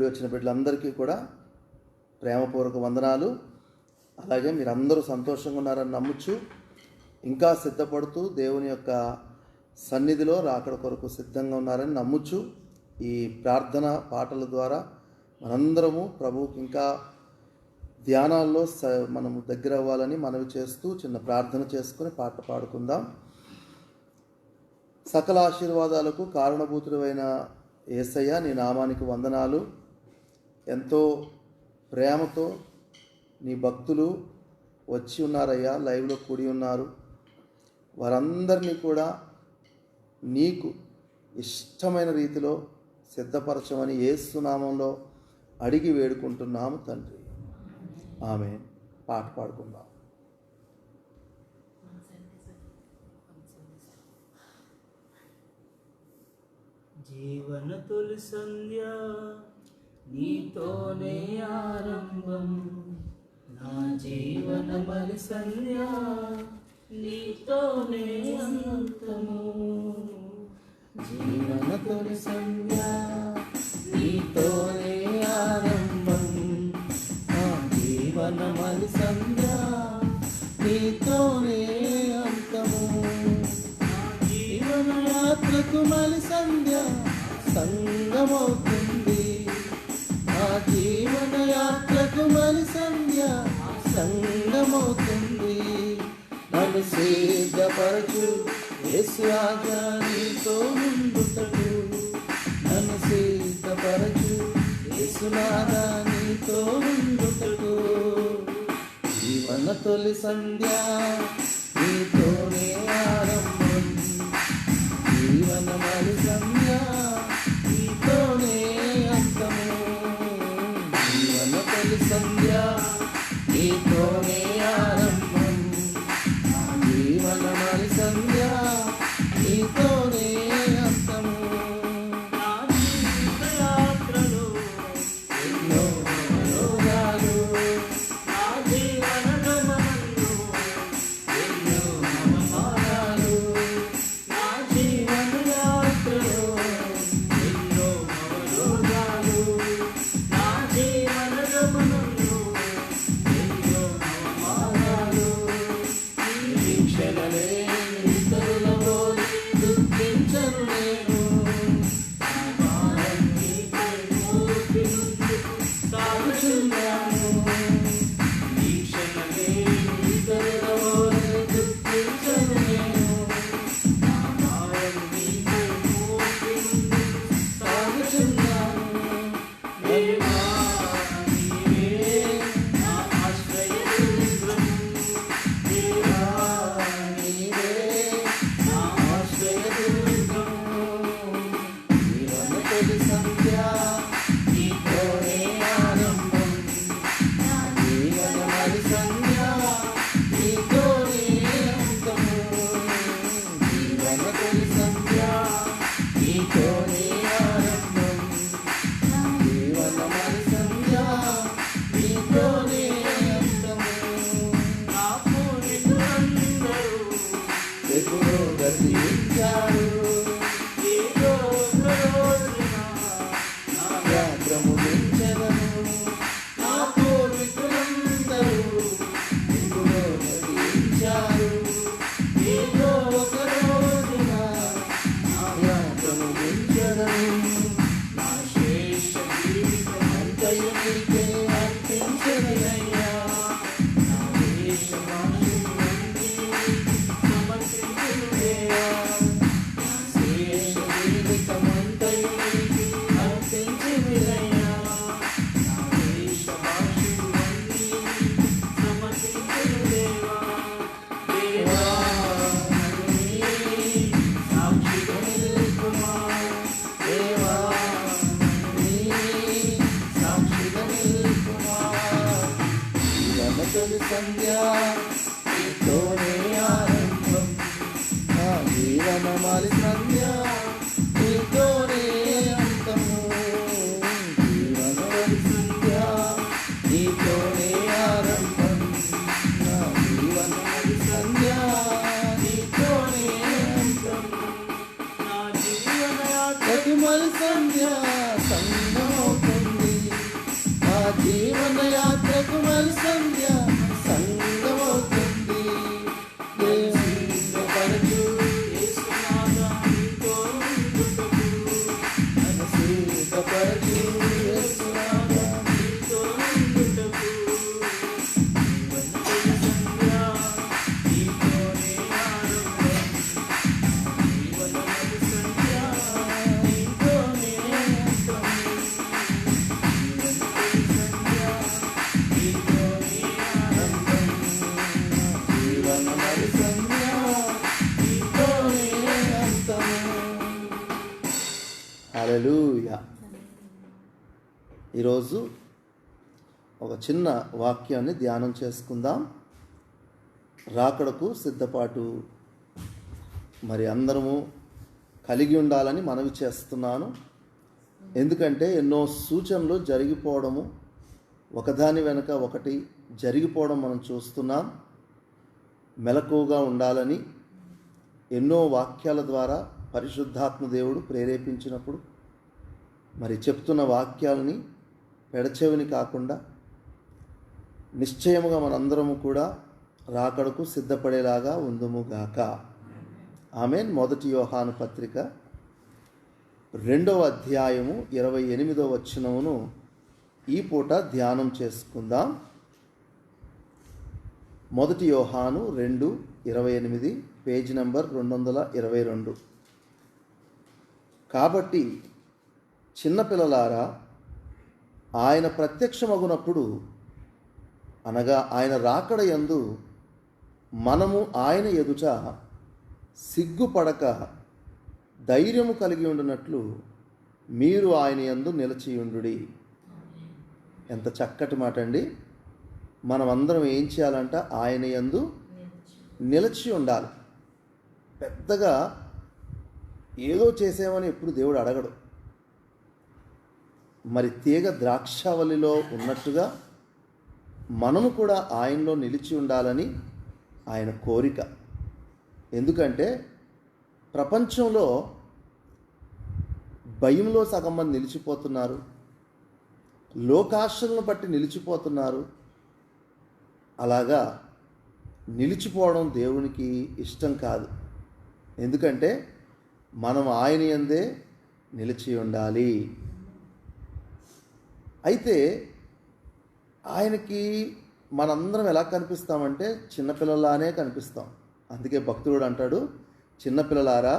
కూడి వచ్చిన బిడ్డలందరికీ కూడా ప్రేమపూర్వక వందనాలు. అలాగే మీరందరూ సంతోషంగా ఉన్నారని నమ్ముచు ఇంకా సిద్ధపడుతూ దేవుని యొక్క సన్నిధిలో రాకడ కొరకు సిద్ధంగా ఉన్నారని నమ్ముచు ఈ ప్రార్థన పాటల ద్వారా మనందరము ప్రభువుకి ఇంకా ధ్యానాల్లో మనము దగ్గర అవ్వాలని మనవి చేస్తూ చిన్న ప్రార్థన చేసుకుని పాట పాడుకుందాం. సకల ఆశీర్వాదాలకు కారణభూతుడైన యేసయ్య, నీ నామానికి వందనాలు. ఎంతో ప్రేమతో నీ భక్తులు వచ్చి ఉన్నారయ్యా, లైవ్లో కూడి ఉన్నారు. వారందరినీ కూడా నీకు ఇష్టమైన రీతిలో సిద్ధపరచమని యేసు నామంలో అడిగి వేడుకుంటున్నాము తండ్రి. ఆమె పాట పాడుకుందాం. జీవన తొలి సంధ్య నీతోనే ఆరంభం, నా జీవన మరి సంధ్య నీతోనే అంతము. జీవన తొలి సంధ్య నీతోనే ఆరంభం, నా జీవన మరి సంధ్య నీతోనే అంతము. జీవన యాత్రకు మలి సంధ్య సంగమవుతుంది, నా జీవన యాత్రకు మలి సంధ్య సంగమవుతుంది. నన్ను సిద్ధపరచు యేసు రాజా నీతో ముందుటకు, నన్ను సిద్ధపరచు యేసు రాజా నీతో ముందుటకు. జీవన తొలి సంధ్య నీతోనే ఆరంభం, జీవన మరి సంధ్య నీతోనే అంతము. జీవన తొలి సంధ్య నీతోనే ఆరంభం, జీవన మరి సంధ్య నీతోనే అంతము. నా జీవిత యాత్రలో ఎన్నో మనోగాలు, నా జీవన గమనంలో ఎన్నో అవమానాలు. నా జీవన యాత్రలో ఎన్నో అవరోధాలు, నా జీవన గమనంలో ఎన్నో అవమానాలు. నిరీక్షణలే ఇతరుల పోలి దుఃఖించను నేను, నా భారం నీపై మోపి ముందుకు సాగుచున్నాను. నిరీక్షణలే ఇతరుల పోలి దుఃఖించను నేను, నా భారం నీపై మోపి ముందుకు సాగుచున్నాను. దేవా నీవే నా ఆశ్రయదుర్గం, దేవా నీవే నా ఆశ్రయదుర్గం. జీవన తొలి సంధ్య నీతోనే ఆరంభం, నా జీవన మరి సంధ్య నీతోనే అంతము. జీవన తొలి సంధ్య నీతోనే ఆరంభం, నా జీవన మరి సంధ్య నీతోనే అంతము. నా పూర్వీకులందరూ ఎప్పుడో గతించారు, ఏదో ఒక రోజున నా యాత్ర ముగించెదను. నా పూర్వీకులందరూ ఎప్పుడో గతించారు, ఏదో ఒక రోజున నా యాత్ర ముగించెదను. నా శేష జీవితం అంతయు నీకే అర్పించెదనయ్యా, నా దేశవాసులన్నీ సమర్పించుదేవా. నా శేష జీవితం అంతయు నీకే అర్పించెదనయ్యా, నా దేశవాసులన్నీ సమర్పించుదేవా. దేవా నన్ను నీ సాక్షిగా నిలుపుమా, దేవా నన్ను నీ సాక్షిగా నిలుపుమా. జీవన తొలి సంధ్య నీతోనే ఆరంభం, నా జీవన మరి సంధ్య నీతోనే అంతము. జీవన మరి సంధ్య నీతోనే ఆరంభం, నా జీవన మరి సంధ్య నీతోనే అంతము. నా జీవన యాత్రకు మరి సంధ్య సంగమవుతుంది, హల్లెలూయా. ఈరోజు ఒక చిన్న వాక్యాన్ని ధ్యానం చేసుకుందాం. రాకడకు సిద్ధపాటు మరి అందరము కలిగి ఉండాలని మనవి చేస్తున్నాను. ఎందుకంటే ఎన్నో సూచనలు జరిగిపోవడము, ఒకదాని వెనుక ఒకటి జరిగిపోవడం మనం చూస్తున్నాం. మెలకువగా ఉండాలని ఎన్నో వాక్యాల ద్వారా పరిశుద్ధాత్మ దేవుడు ప్రేరేపించినప్పుడు మరి చెప్తున్న వాక్యాలని పెడచెవిని కాకుండా నిశ్చయముగా మనందరము కూడా రాకడకు సిద్ధపడేలాగా ఉందుముగాక. ఆమేన్. 1 యోహాను పత్రిక 2వ అధ్యాయము 28వ వచనమును ఈ పూట ధ్యానం చేసుకుందాం. 1 యోహాను 2:28, పేజ్ నంబర్ 222. కాబట్టి చిన్నపిల్లలారా, ఆయన ప్రత్యక్షమగునప్పుడు అనగా ఆయన రాకడ యందు మనము ఆయన ఎదుట సిగ్గుపడక ధైర్యము కలిగి ఉండునట్లు మీరు ఆయన యందు నిలిచియుండుడి. ఎంత చక్కటి మాట అండి. మనమందరం ఏం చేయాలంట? ఆయన యందు నిలిచి ఉండాలి. పెద్దగా ఏదో చేసామని ఎప్పుడు దేవుడు అడగడు. మరి తీగ ద్రాక్షావళిలో ఉన్నట్టుగా మనము కూడా ఆయనలో నిలిచి ఉండాలని ఆయన కోరిక. ఎందుకంటే ప్రపంచంలో భయంలో సగం మంది నిలిచిపోతున్నారు, లోకాశలను బట్టి నిలిచిపోతున్నారు. అలాగా నిలిచిపోవడం దేవునికి ఇష్టం కాదు. ఎందుకంటే మనం ఆయన యందే నిలిచి ఉండాలి. అయితే ఆయనకి మనందరం ఎలా కనిపిస్తామంటే చిన్నపిల్లలానే కనిపిస్తాం. అందుకే భక్తుడు అంటాడు, చిన్నపిల్లలారా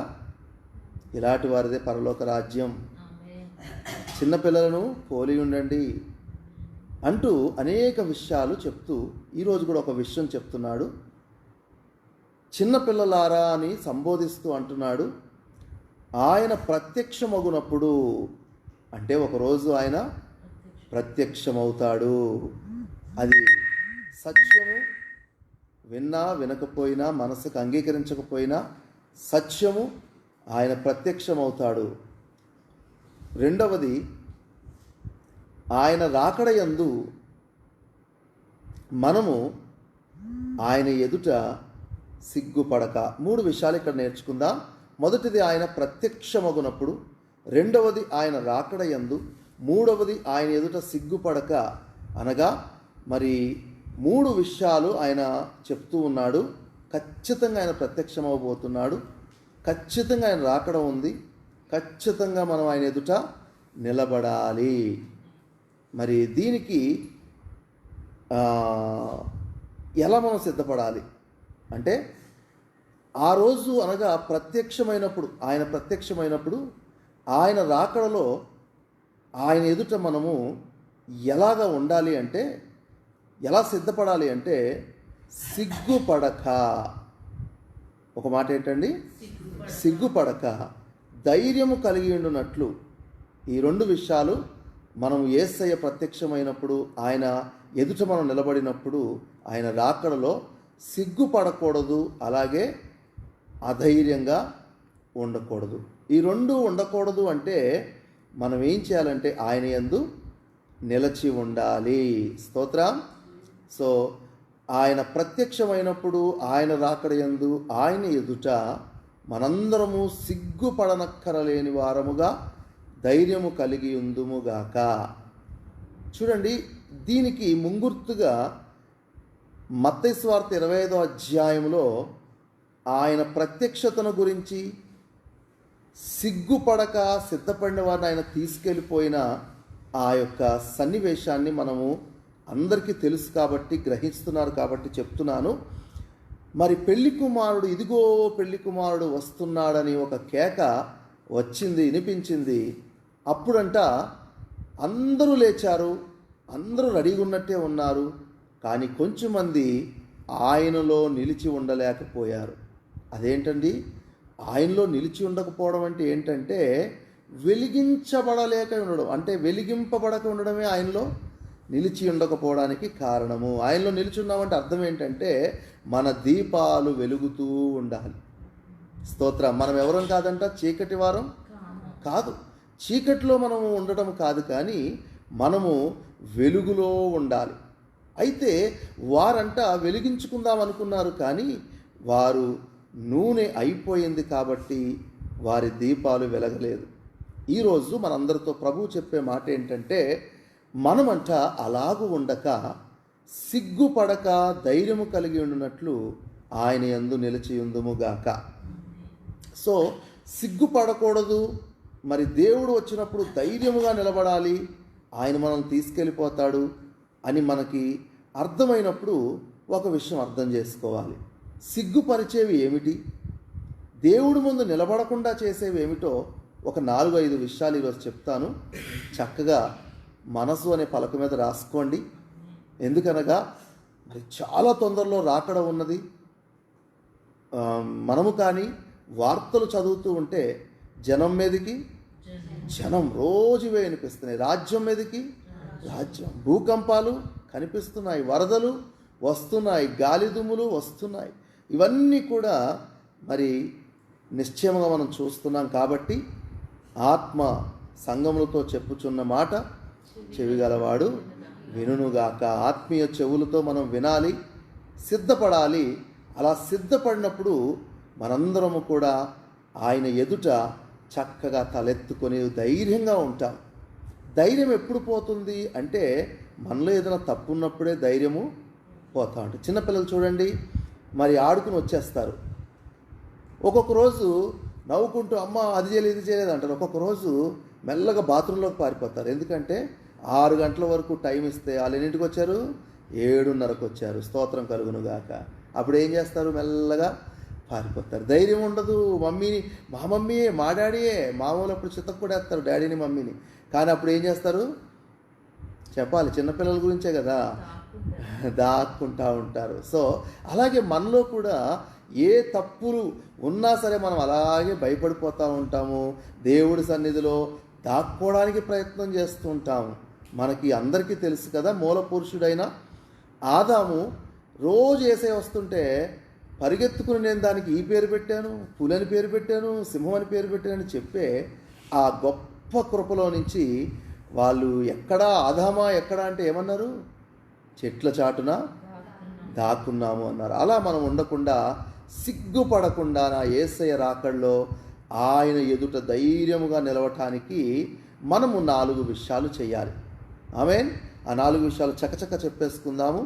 ఇలాంటి వారిదే పరలోక రాజ్యం, చిన్నపిల్లలను పోలి ఉండండి అంటూ అనేక విషయాలు చెప్తూ ఈరోజు కూడా ఒక విషయం చెప్తున్నాడు. చిన్నపిల్లలారా అని సంబోధిస్తూ అంటున్నాడు, ఆయన ప్రత్యక్షమగునప్పుడు అంటే ఒకరోజు ఆయన ప్రత్యక్షమవుతాడు. అది సత్యము విన్నా వినకపోయినా, మనసుకు అంగీకరించకపోయినా సత్యము, ఆయన ప్రత్యక్షమవుతాడు. రెండవది, ఆయన రాకడ యందు మనము ఆయన ఎదుట సిగ్గుపడక. 3 విషయాలు ఇక్కడ నేర్చుకుందాం. మొదటిది ఆయన ప్రత్యక్షమగునప్పుడు, రెండవది ఆయన రాకడ యందు, మూడవది ఆయన ఎదుట సిగ్గుపడక. అనగా మరి 3 విషయాలు ఆయన చెప్తూ ఉన్నాడు. ఖచ్చితంగా ఆయన ప్రత్యక్షమవబోతున్నాడు, ఖచ్చితంగా ఆయన రాకడ ఉంది, ఖచ్చితంగా మనం ఆయన ఎదుట నిలబడాలి. మరి దీనికి ఎలా మనం సిద్ధపడాలి అంటే, ఆ రోజు అనగా ప్రత్యక్షమైనప్పుడు, ఆయన ప్రత్యక్షమైనప్పుడు, ఆయన రాకడలో ఆయన ఎదుట మనము ఎలాగా ఉండాలి అంటే, ఎలా సిద్ధపడాలి అంటే సిగ్గుపడక. ఒక మాట ఏంటండి? సిగ్గుపడక ధైర్యము కలిగి ఉండునట్లు. ఈ 2 విషయాలు మనం యేసయ్య ప్రత్యక్షమైనప్పుడు, ఆయన ఎదుట మనం నిలబడినప్పుడు, ఆయన రాకడలో సిగ్గుపడకూడదు, అలాగే అధైర్యంగా ఉండకూడదు. ఈ 2 ఉండకూడదు అంటే మనం ఏం చేయాలంటే ఆయన యందు నిలిచి ఉండాలి. స్తోత్రం. సో ఆయన ప్రత్యక్షమైనప్పుడు, ఆయన రాకడ యందు, ఆయన ఎదుట మనందరము సిగ్గుపడనక్కరలేని వారముగా ధైర్యము కలిగి ఉందుముగాక. చూడండి, దీనికి ముంగుర్తుగా మత్తయి సువార్త 25వ అధ్యాయంలో ఆయన ప్రత్యక్షతను గురించి, సిగ్గుపడక సిద్ధపడిన వారిని ఆయన తీసుకెళ్ళిపోయిన ఆ యొక్క సన్నివేశాన్ని మనము అందరికీ తెలుసు కాబట్టి, గ్రహిస్తున్నారు కాబట్టి చెప్తున్నాను. మరి పెళ్లి కుమారుడు, ఇదిగో పెళ్లి కుమారుడు వస్తున్నాడని ఒక కేక వచ్చింది, వినిపించింది. అప్పుడంట అందరూ లేచారు, అందరూ రెడీగా ఉన్నట్టే ఉన్నారు. కానీ కొంచెం మంది ఆయనలో నిలిచి ఉండలేకపోయారు. అదేంటండి? ఆయనలో నిలిచి ఉండకపోవడం అంటే ఏంటంటే, వెలిగించబడలేక ఉండడం, అంటే వెలిగింపబడక ఉండడమే ఆయనలో నిలిచి ఉండకపోవడానికి కారణము. ఆయనలో నిలిచి ఉన్నామంటే అర్థం ఏంటంటే మన దీపాలు వెలుగుతూ ఉండాలి. స్తోత్రం. మనం ఎవరం కాదంట, చీకటి వారం కాదు. చీకటిలో మనము ఉండటం కాదు, కానీ మనము వెలుగులో ఉండాలి. అయితే వారంట వెలిగించుకుందాం అనుకున్నారు, కానీ వారు నూనె అయిపోయింది కాబట్టి వారి దీపాలు వెలగలేదు. ఈరోజు మనందరితో ప్రభువు చెప్పే మాట ఏంటంటే, మనమంట అలాగూ ఉండక సిగ్గుపడక ధైర్యము కలిగి ఉండునట్లు ఆయన యందు నిలిచి ఉందుముగాక. సో సిగ్గుపడకూడదు. మరి దేవుడు వచ్చినప్పుడు ధైర్యముగా నిలబడాలి, ఆయన మనల్ని తీసుకెళ్ళిపోతాడు అని మనకి అర్థమైనప్పుడు ఒక విషయం అర్థం చేసుకోవాలి. సిగ్గుపరిచేవి ఏమిటి, దేవుడి ముందు నిలబడకుండా చేసేవి ఏమిటో ఒక 4-5 విషయాలు ఈరోజు చెప్తాను. చక్కగా మనసు అనే పలక మీద రాసుకోండి. ఎందుకనగా మరి చాలా తొందరలో రాకడ ఉన్నది. మనము కానీ వార్తలు చదువుతూ ఉంటే జనం మీదకి జనం రోజువే వినిపిస్తున్నాయి, రాజ్యం మీదకి రాజ్యం, భూకంపాలు కనిపిస్తున్నాయి, వరదలు వస్తున్నాయి, గాలిదుమ్ములు వస్తున్నాయి. ఇవన్నీ కూడా మరి నిశ్చయంగా మనం చూస్తున్నాం. కాబట్టి ఆత్మ సంగములతో చెప్పుచున్న మాట చెవిగలవాడు వినుగాక. ఆత్మీయ చెవులతో మనం వినాలి, సిద్ధపడాలి. అలా సిద్ధపడినప్పుడు మనందరము కూడా ఆయన ఎదుట చక్కగా తలెత్తుకొని ధైర్యంగా ఉంటాం. ధైర్యం ఎప్పుడు పోతుంది అంటే మనలో ఏదైనా తప్పు ఉన్నప్పుడే ధైర్యము పోతా ఉంటుంది. చిన్నపిల్లలు చూడండి, మరి ఆడుకుని వచ్చేస్తారు. ఒక్కొక్క రోజు నవ్వుకుంటూ అమ్మ అది చేయలేదు ఇది చేయలేదు అంటారు. ఒక్కొక్క రోజు మెల్లగా బాత్రూంలోకి పారిపోతారు. ఎందుకంటే 6 గంటల వరకు టైం ఇస్తే వాళ్ళు ఎన్నింటికి వచ్చారు, 7:30కు వచ్చారు. స్తోత్రం కలుగునుగాక. అప్పుడు ఏం చేస్తారు, మెల్లగా పారిపోతారు. ధైర్యం ఉండదు. మా మమ్మీయే మా డాడీయే, మామూలు అప్పుడు చిత్తకు కూడా వేస్తారు డాడీని మమ్మీని. కానీ అప్పుడు ఏం చేస్తారు చెప్పాలి, చిన్నపిల్లల గురించే కదా, దాక్కుంటూ ఉంటారు. సో అలాగే మనలో కూడా ఏ తప్పులు ఉన్నా సరే మనం అలాగే భయపడిపోతూ ఉంటాము. దేవుడి సన్నిధిలో దాక్కోవడానికి ప్రయత్నం చేస్తూ ఉంటాము. మనకి అందరికీ తెలుసు కదా, మూల పురుషుడైన ఆదాము రోజు ఏసే వస్తుంటే పరిగెత్తుకుని నేను దానికి ఈ పేరు పెట్టాను, పులని పేరు పెట్టాను, సింహం అని పేరు పెట్టానని చెప్పే ఆ గొప్ప కృపలో నుంచి వాళ్ళు ఎక్కడా ఆదామా ఎక్కడా అంటే ఏమన్నారు, చెట్ల చాటున దాక్కున్నాము అన్నారు. అలా మనం ఉండకుండా సిగ్గుపడకుండా నా యేసయ్య రాకడలో ఆయన ఎదుట ధైర్యముగా నిలవటానికి మనము 4 విషయాలు చేయాలి. ఆమేన్. ఆ 4 విషయాలు చకచక చెప్పేసుకుందాము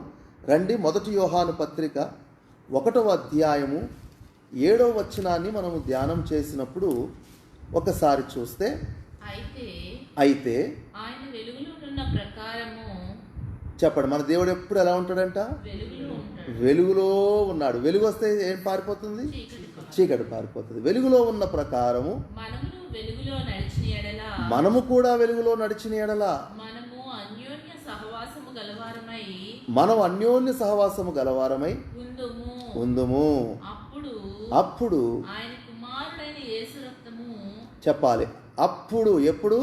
రండి. 1 యోహాను పత్రిక 1వ అధ్యాయము 7వ వచనాన్ని మనము ధ్యానం చేసినప్పుడు ఒకసారి చూస్తే, అయితే ఆయన వెలుగులో ఉన్న ప్రకారము చెప్పండి, మన దేవుడు ఎప్పుడు ఎలా ఉంటాడంట, వెలుగులో ఉన్నాడు. వెలుగు వస్తే ఏం పారిపోతుంది, చీకటి పారిపోతుంది. వెలుగులో ఉన్న ప్రకారము మనము కూడా వెలుగులో నడిచిన ఎడల మనం అన్యోన్య సహవాసము గలవారమై ఉందుము. అప్పుడు చెప్పాలి, అప్పుడు ఎప్పుడు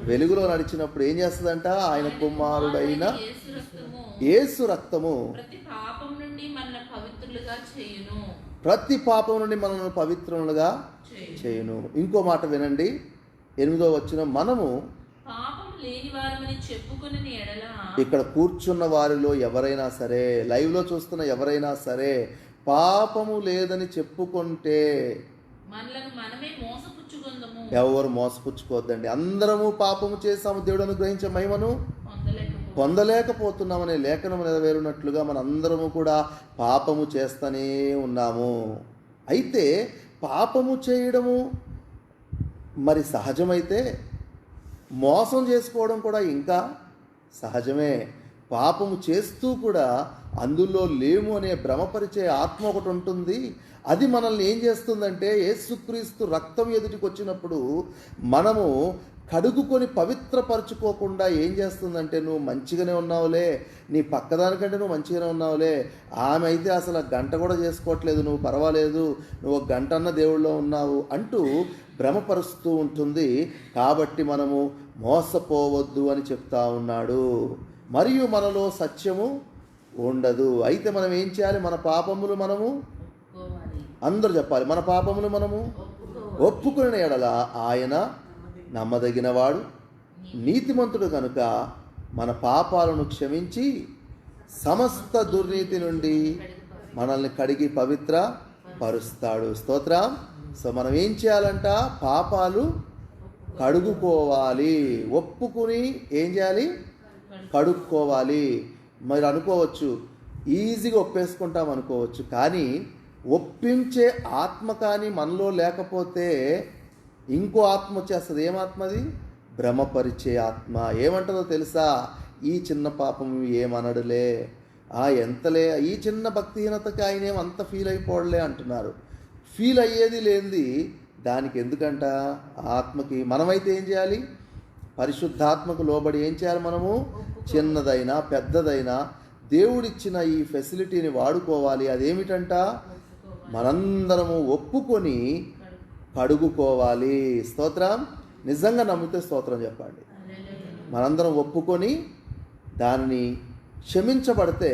వెలుగులో నడిచినప్పుడు ఏం చేస్తుందంట, ఆయన కుమారుడైన యేసు రక్తము ప్రతి పాపం నుండి మనల్ని పవిత్రులుగా చేయును. ఇంకో మాట వినండి, 8వ వచనం, మనము ఇక్కడ కూర్చున్న వారిలో ఎవరైనా సరే, లైవ్లో చూస్తున్న ఎవరైనా సరే పాపము లేదని చెప్పుకుంటే ఎవరు మోసపుచ్చుకోవద్దండి. అందరము పాపము చేసాము, దేవుడు అనుగ్రహించే మహిమను పొందలేకపోతున్నామనే లేఖనం నెరవేరునట్లుగా మన అందరము కూడా పాపము చేస్తూనే ఉన్నాము. అయితే పాపము చేయడము మరి సహజమైతే మోసం చేసుకోవడం కూడా ఇంకా సహజమే. పాపము చేస్తూ కూడా అందులో లేము అనే భ్రమపరిచే ఆత్మ ఒకటి ఉంటుంది. అది మనల్ని ఏం చేస్తుందంటే, యేసుక్రీస్తు రక్తం ఎదుటికి వచ్చినప్పుడు మనము కడుగుకొని పవిత్రపరచుకోకుండా ఏం చేస్తుందంటే, నువ్వు మంచిగానే ఉన్నావులే, నీ పక్కదానికంటే నువ్వు మంచిగానే ఉన్నావులే, ఆమె అయితే అసలు గంట కూడా చేసుకోవట్లేదు, నువ్వు పర్వాలేదు, నువ్వు 1 గంట అన్న దేవుళ్ళలో ఉన్నావు అంటూ భ్రమపరుస్తూ ఉంటుంది. కాబట్టి మనము మోసపోవద్దు అని చెప్తా ఉన్నాడు. మరియు మనలో సత్యము ఉండదు. అయితే మనం ఏం చేయాలి? మన పాపములు మనము ఒప్పుకోవాలి. అందరూ చెప్పాలి, మన పాపములు మనము ఒప్పుకున్న ఎడల ఆయన నమ్మదగినవాడు, నీతిమంతుడు కనుక మన పాపాలను క్షమించి సమస్త దుర్నీతి నుండి మనల్ని కడిగి పవిత్ర పరుస్తాడు. స్తోత్రం. సో మనం ఏం చేయాలంట? పాపాలు కడుగుకోవాలి. ఒప్పుకుని ఏం చేయాలి? కడుక్కోవాలి. మీరు అనుకోవచ్చు ఈజీగా ఒప్పేసుకుంటాం అనుకోవచ్చు, కానీ ఒప్పించే ఆత్మ కానీ మనలో లేకపోతే ఇంకో ఆత్మ వచ్చేస్తుంది. ఏమాత్మది? భ్రమపరిచే ఆత్మ. ఏమంటుందో తెలుసా? ఈ చిన్న పాపం ఏమనడులే, ఎంతలే, ఈ చిన్న భక్తిహీనతకి ఆయన ఏమంత ఫీల్ అయిపోవడలే అంటున్నారు. ఫీల్ అయ్యేది లేనిది దానికి ఎందుకంట? ఆత్మకి. మనమైతే ఏం చేయాలి? పరిశుద్ధాత్మకు లోబడి ఏం చేయాలి? మనము చిన్నదైనా పెద్దదైనా దేవుడిచ్చిన ఈ ఫెసిలిటీని వాడుకోవాలి. అదేమిటంట? మనందరము ఒప్పుకొని కడుగుకోవాలి. స్తోత్రం. నిజంగా నమ్మితే స్తోత్రం చెప్పండి. మనందరం ఒప్పుకొని దానిని క్షమించబడితే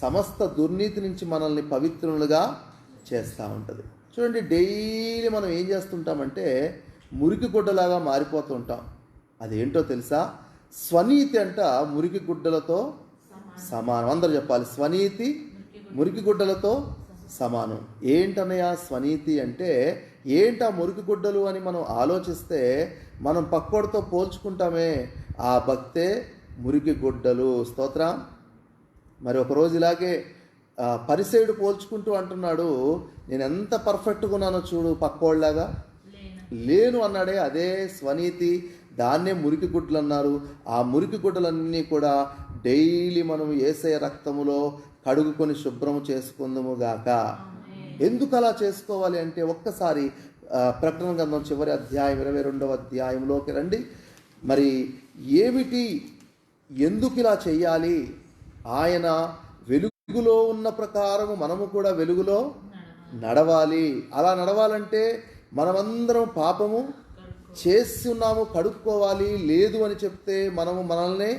సమస్త దుర్నీతి నుంచి మనల్ని పవిత్రులుగా చేస్తూ ఉంటుంది. చూడండి, డైలీ మనం ఏం చేస్తుంటామంటే మురికి గుడ్డలాగా మారిపోతూ ఉంటాం. అదేంటో తెలుసా? స్వనీతి అంట మురికి గుడ్డలతో సమానం. అందరూ చెప్పాలి, స్వనీతి మురికి గుడ్డలతో సమానం. ఏంటన్నయ్య స్వనీతి అంటే? ఏంటా మురికి గుడ్డలు అని మనం ఆలోచిస్తే మనం పక్కోడితో పోల్చుకుంటామే, ఆ భక్తే మురికి గుడ్డలు. స్తోత్రం. మరి ఒకరోజు ఇలాగే పరిసేయుడు పోల్చుకుంటూ అంటున్నాడు, నేను ఎంత పర్ఫెక్ట్గా ఉన్నానో చూడు, పక్కోళ్ళలాగా లేను అన్నాడే. అదే స్వనీతి, దాన్నే మురికి గుడ్డలు అన్నారు. ఆ మురికి గుడ్డలన్నీ కూడా డైలీ మనం యేసయ్య రక్తములో కడుగుకొని శుభ్రము చేసుకుందుము గాక. ఎందుకు అలా చేసుకోవాలి అంటే, ఒక్కసారి ప్రకటన గ్రంథం చివరి అధ్యాయం 22వ అధ్యాయంలోకి రండి. మరి ఏమిటి, ఎందుకు ఇలా చెయ్యాలి? ఆయన వెలుగులో ఉన్న ప్రకారము మనము కూడా వెలుగులో నడవాలి. అలా నడవాలంటే మనమందరం పాపము చేసి ఉన్నాము, కడుక్కోవాలి. లేదు అని చెప్తే మనము మనల్ని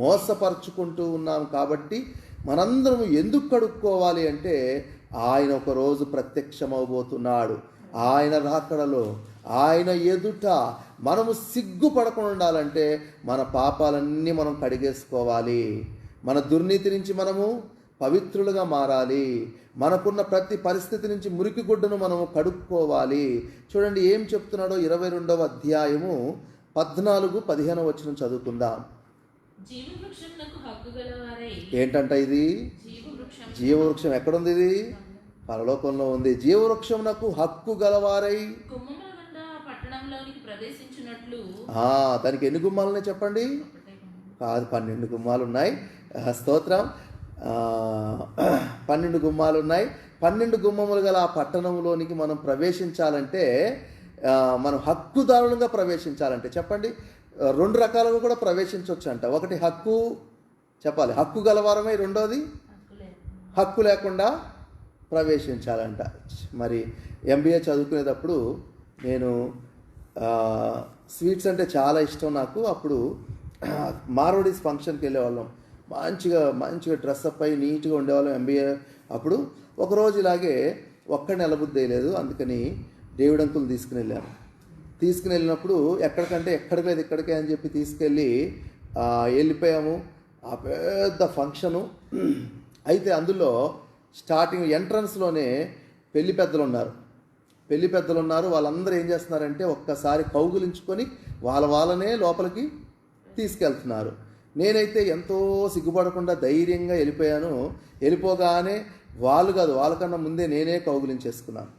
మోసపరుచుకుంటూ ఉన్నాము. కాబట్టి మనందరము ఎందుకు కడుక్కోవాలి అంటే, ఆయన ఒకరోజు ప్రత్యక్షమవబోతున్నాడు. ఆయన రాకడలో ఆయన ఎదుట మనము సిగ్గుపడకుండా ఉండాలంటే మన పాపాలన్నీ మనం కడిగేసుకోవాలి. మన దుర్నీతి నుంచి మనము పవిత్రులుగా మారాలి. మనకున్న ప్రతి పరిస్థితి నుంచి మురికి గుడ్డను మనము కడుక్కోవాలి. చూడండి ఏం చెప్తున్నాడో 22వ అధ్యాయము 14-15 వచనం చదువుకుందాం. జీవవృక్షమునకు హక్కు గలవారై. ఏంటంట ఇది? జీవవృక్షం ఎక్కడుంది? ఇది పరలోకంలో ఉంది. జీవవృక్షమునకు హక్కు గలవారై గుమ్మముల గుండా పట్టణంలోనికి ప్రవేశించినట్లు. దానికి ఎన్ని గుమ్మాలున్నాయి చెప్పండి? కాదు, 12 గుమ్మాలు ఉన్నాయి. స్తోత్రం. 12 గుమ్మాలు ఉన్నాయి. 12 గుమ్మములు గల ఆ పట్టణంలోనికి మనం ప్రవేశించాలంటే, మనం హక్కుదారులుగా ప్రవేశించాలంటే చెప్పండి, 2 రకాలుగా కూడా ప్రవేశించవచ్చు అంట. ఒకటి హక్కు చెప్పాలి, హక్కు గలవారమై. రెండోది హక్కు లేకుండా ప్రవేశించాలంట. మరి MBA చదువుకునేటప్పుడు నేను స్వీట్స్ అంటే చాలా ఇష్టం నాకు. అప్పుడు మార్వడీస్ ఫంక్షన్కి వెళ్ళేవాళ్ళం. మంచిగా డ్రెస్అప్ అయ్యి నీట్గా ఉండేవాళ్ళం MBA అప్పుడు. ఒకరోజు ఇలాగే ఒక్కడిని నిలబుద్ధి లేదు, అందుకని డేవిడ్ అంకుల్ తీసుకుని వెళ్ళినప్పుడు ఎక్కడికి లేదు ఇక్కడికే అని చెప్పి తీసుకెళ్ళి వెళ్ళిపోయాము. ఆ పెద్ద ఫంక్షను అయితే అందులో స్టార్టింగ్ ఎంట్రన్స్లోనే పెళ్లి పెద్దలు ఉన్నారు. వాళ్ళందరూ ఏం చేస్తున్నారంటే ఒక్కసారి కౌగులించుకొని వాళ్ళనే లోపలికి తీసుకెళ్తున్నారు. నేనైతే ఎంతో సిగ్గుపడకుండా ధైర్యంగా వెళ్ళిపోయాను. వెళ్ళిపోగానే వాళ్ళు కాదు, వాళ్ళకన్నా ముందే నేనే కౌగులించేసుకున్నాను.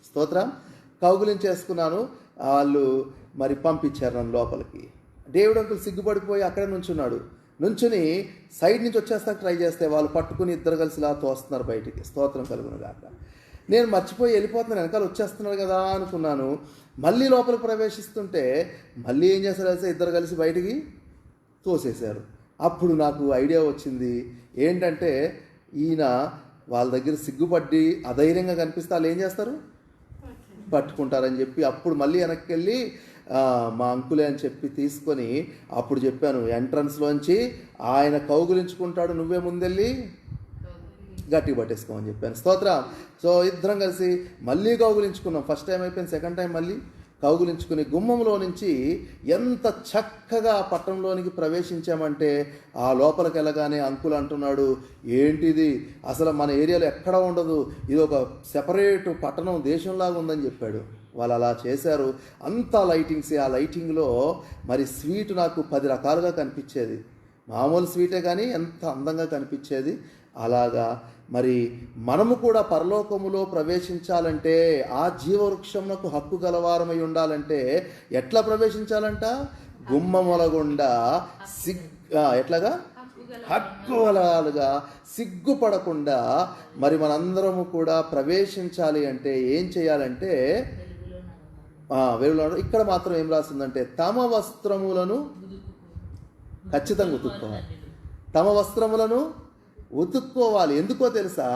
స్తోత్రం. కౌగులించేసుకున్నాను. వాళ్ళు మరి పంపించారు నన్ను లోపలికి. డేవిడ్ అంకుల్ సిగ్గుపడిపోయి అక్కడే నుంచుని సైడ్ నుంచి వచ్చేస్తాక ట్రై చేస్తే వాళ్ళు పట్టుకుని ఇద్దరు కలిసి ఇలా తోస్తున్నారు బయటికి. స్తోత్రం కలుగును గాక. నేను మర్చిపోయి వెళ్ళిపోతున్నాను, వెనకాల వచ్చేస్తున్నాడు కదా అనుకున్నాను. మళ్ళీ లోపలికి ప్రవేశిస్తుంటే మళ్ళీ ఏం చేశారు? ఇద్దరు కలిసి బయటికి తోసేశారు. అప్పుడు నాకు ఐడియా వచ్చింది. ఏంటంటే ఈయన వాళ్ళ దగ్గర సిగ్గుపడి అధైర్యంగా కనిపిస్తే వాళ్ళు ఏం చేస్తారు? పట్టుకుంటారని చెప్పి అప్పుడు మళ్ళీ వెనక్కి వెళ్ళి మా అంకులే అని చెప్పి తీసుకొని అప్పుడు చెప్పాను, ఎంట్రన్స్లోంచి ఆయన కౌగులించుకుంటాడు, నువ్వే ముందెళ్ళి గట్టిగా పట్టేసుకోమని చెప్పాను. స్తోత్రం. సో ఇద్దరం కలిసి మళ్ళీ కౌగులించుకున్నాం. ఫస్ట్ టైం అయిపోయింది, సెకండ్ టైం మళ్ళీ కౌగులించుకుని గుమ్మంలో నుంచి ఎంత చక్కగా పట్టణంలోనికి ప్రవేశించామంటే ఆ లోపలికి వెళ్ళగానే అంకుల్ అంటున్నాడు, ఏంటిది అసలు మన ఏరియాలో ఎక్కడ ఉండదు, ఇది ఒక సెపరేట్ పట్టణం, దేశంలాగా ఉందని చెప్పాడు. వాళ్ళు అలా చేశారు. అంతా లైటింగ్సే. ఆ లైటింగ్లో మరి స్వీట్ నాకు 10 రకాలుగా కనిపించేది. మామూలు స్వీటే కానీ ఎంత అందంగా కనిపించేది. అలాగా మరి మనము కూడా పరలోకములో ప్రవేశించాలంటే, ఆ జీవవృక్షమునకు హక్కు గలవారమై ఉండాలంటే ఎట్లా ప్రవేశించాలంట? గుమ్మముల గుండా ఎట్లాగా హక్కు గలవాలుగా సిగ్గుపడకుండా మరి మనందరము కూడా ప్రవేశించాలి అంటే ఏం చేయాలంటే, వెలుగులో ఇక్కడ మాత్రం ఏం రాసిందంటే తమ వస్త్రములను ఖచ్చితంగా ఉతుక్కోవాలి. తమ వస్త్రములను ఉతుక్కోవాలి. ఎందుకో తెలుసా?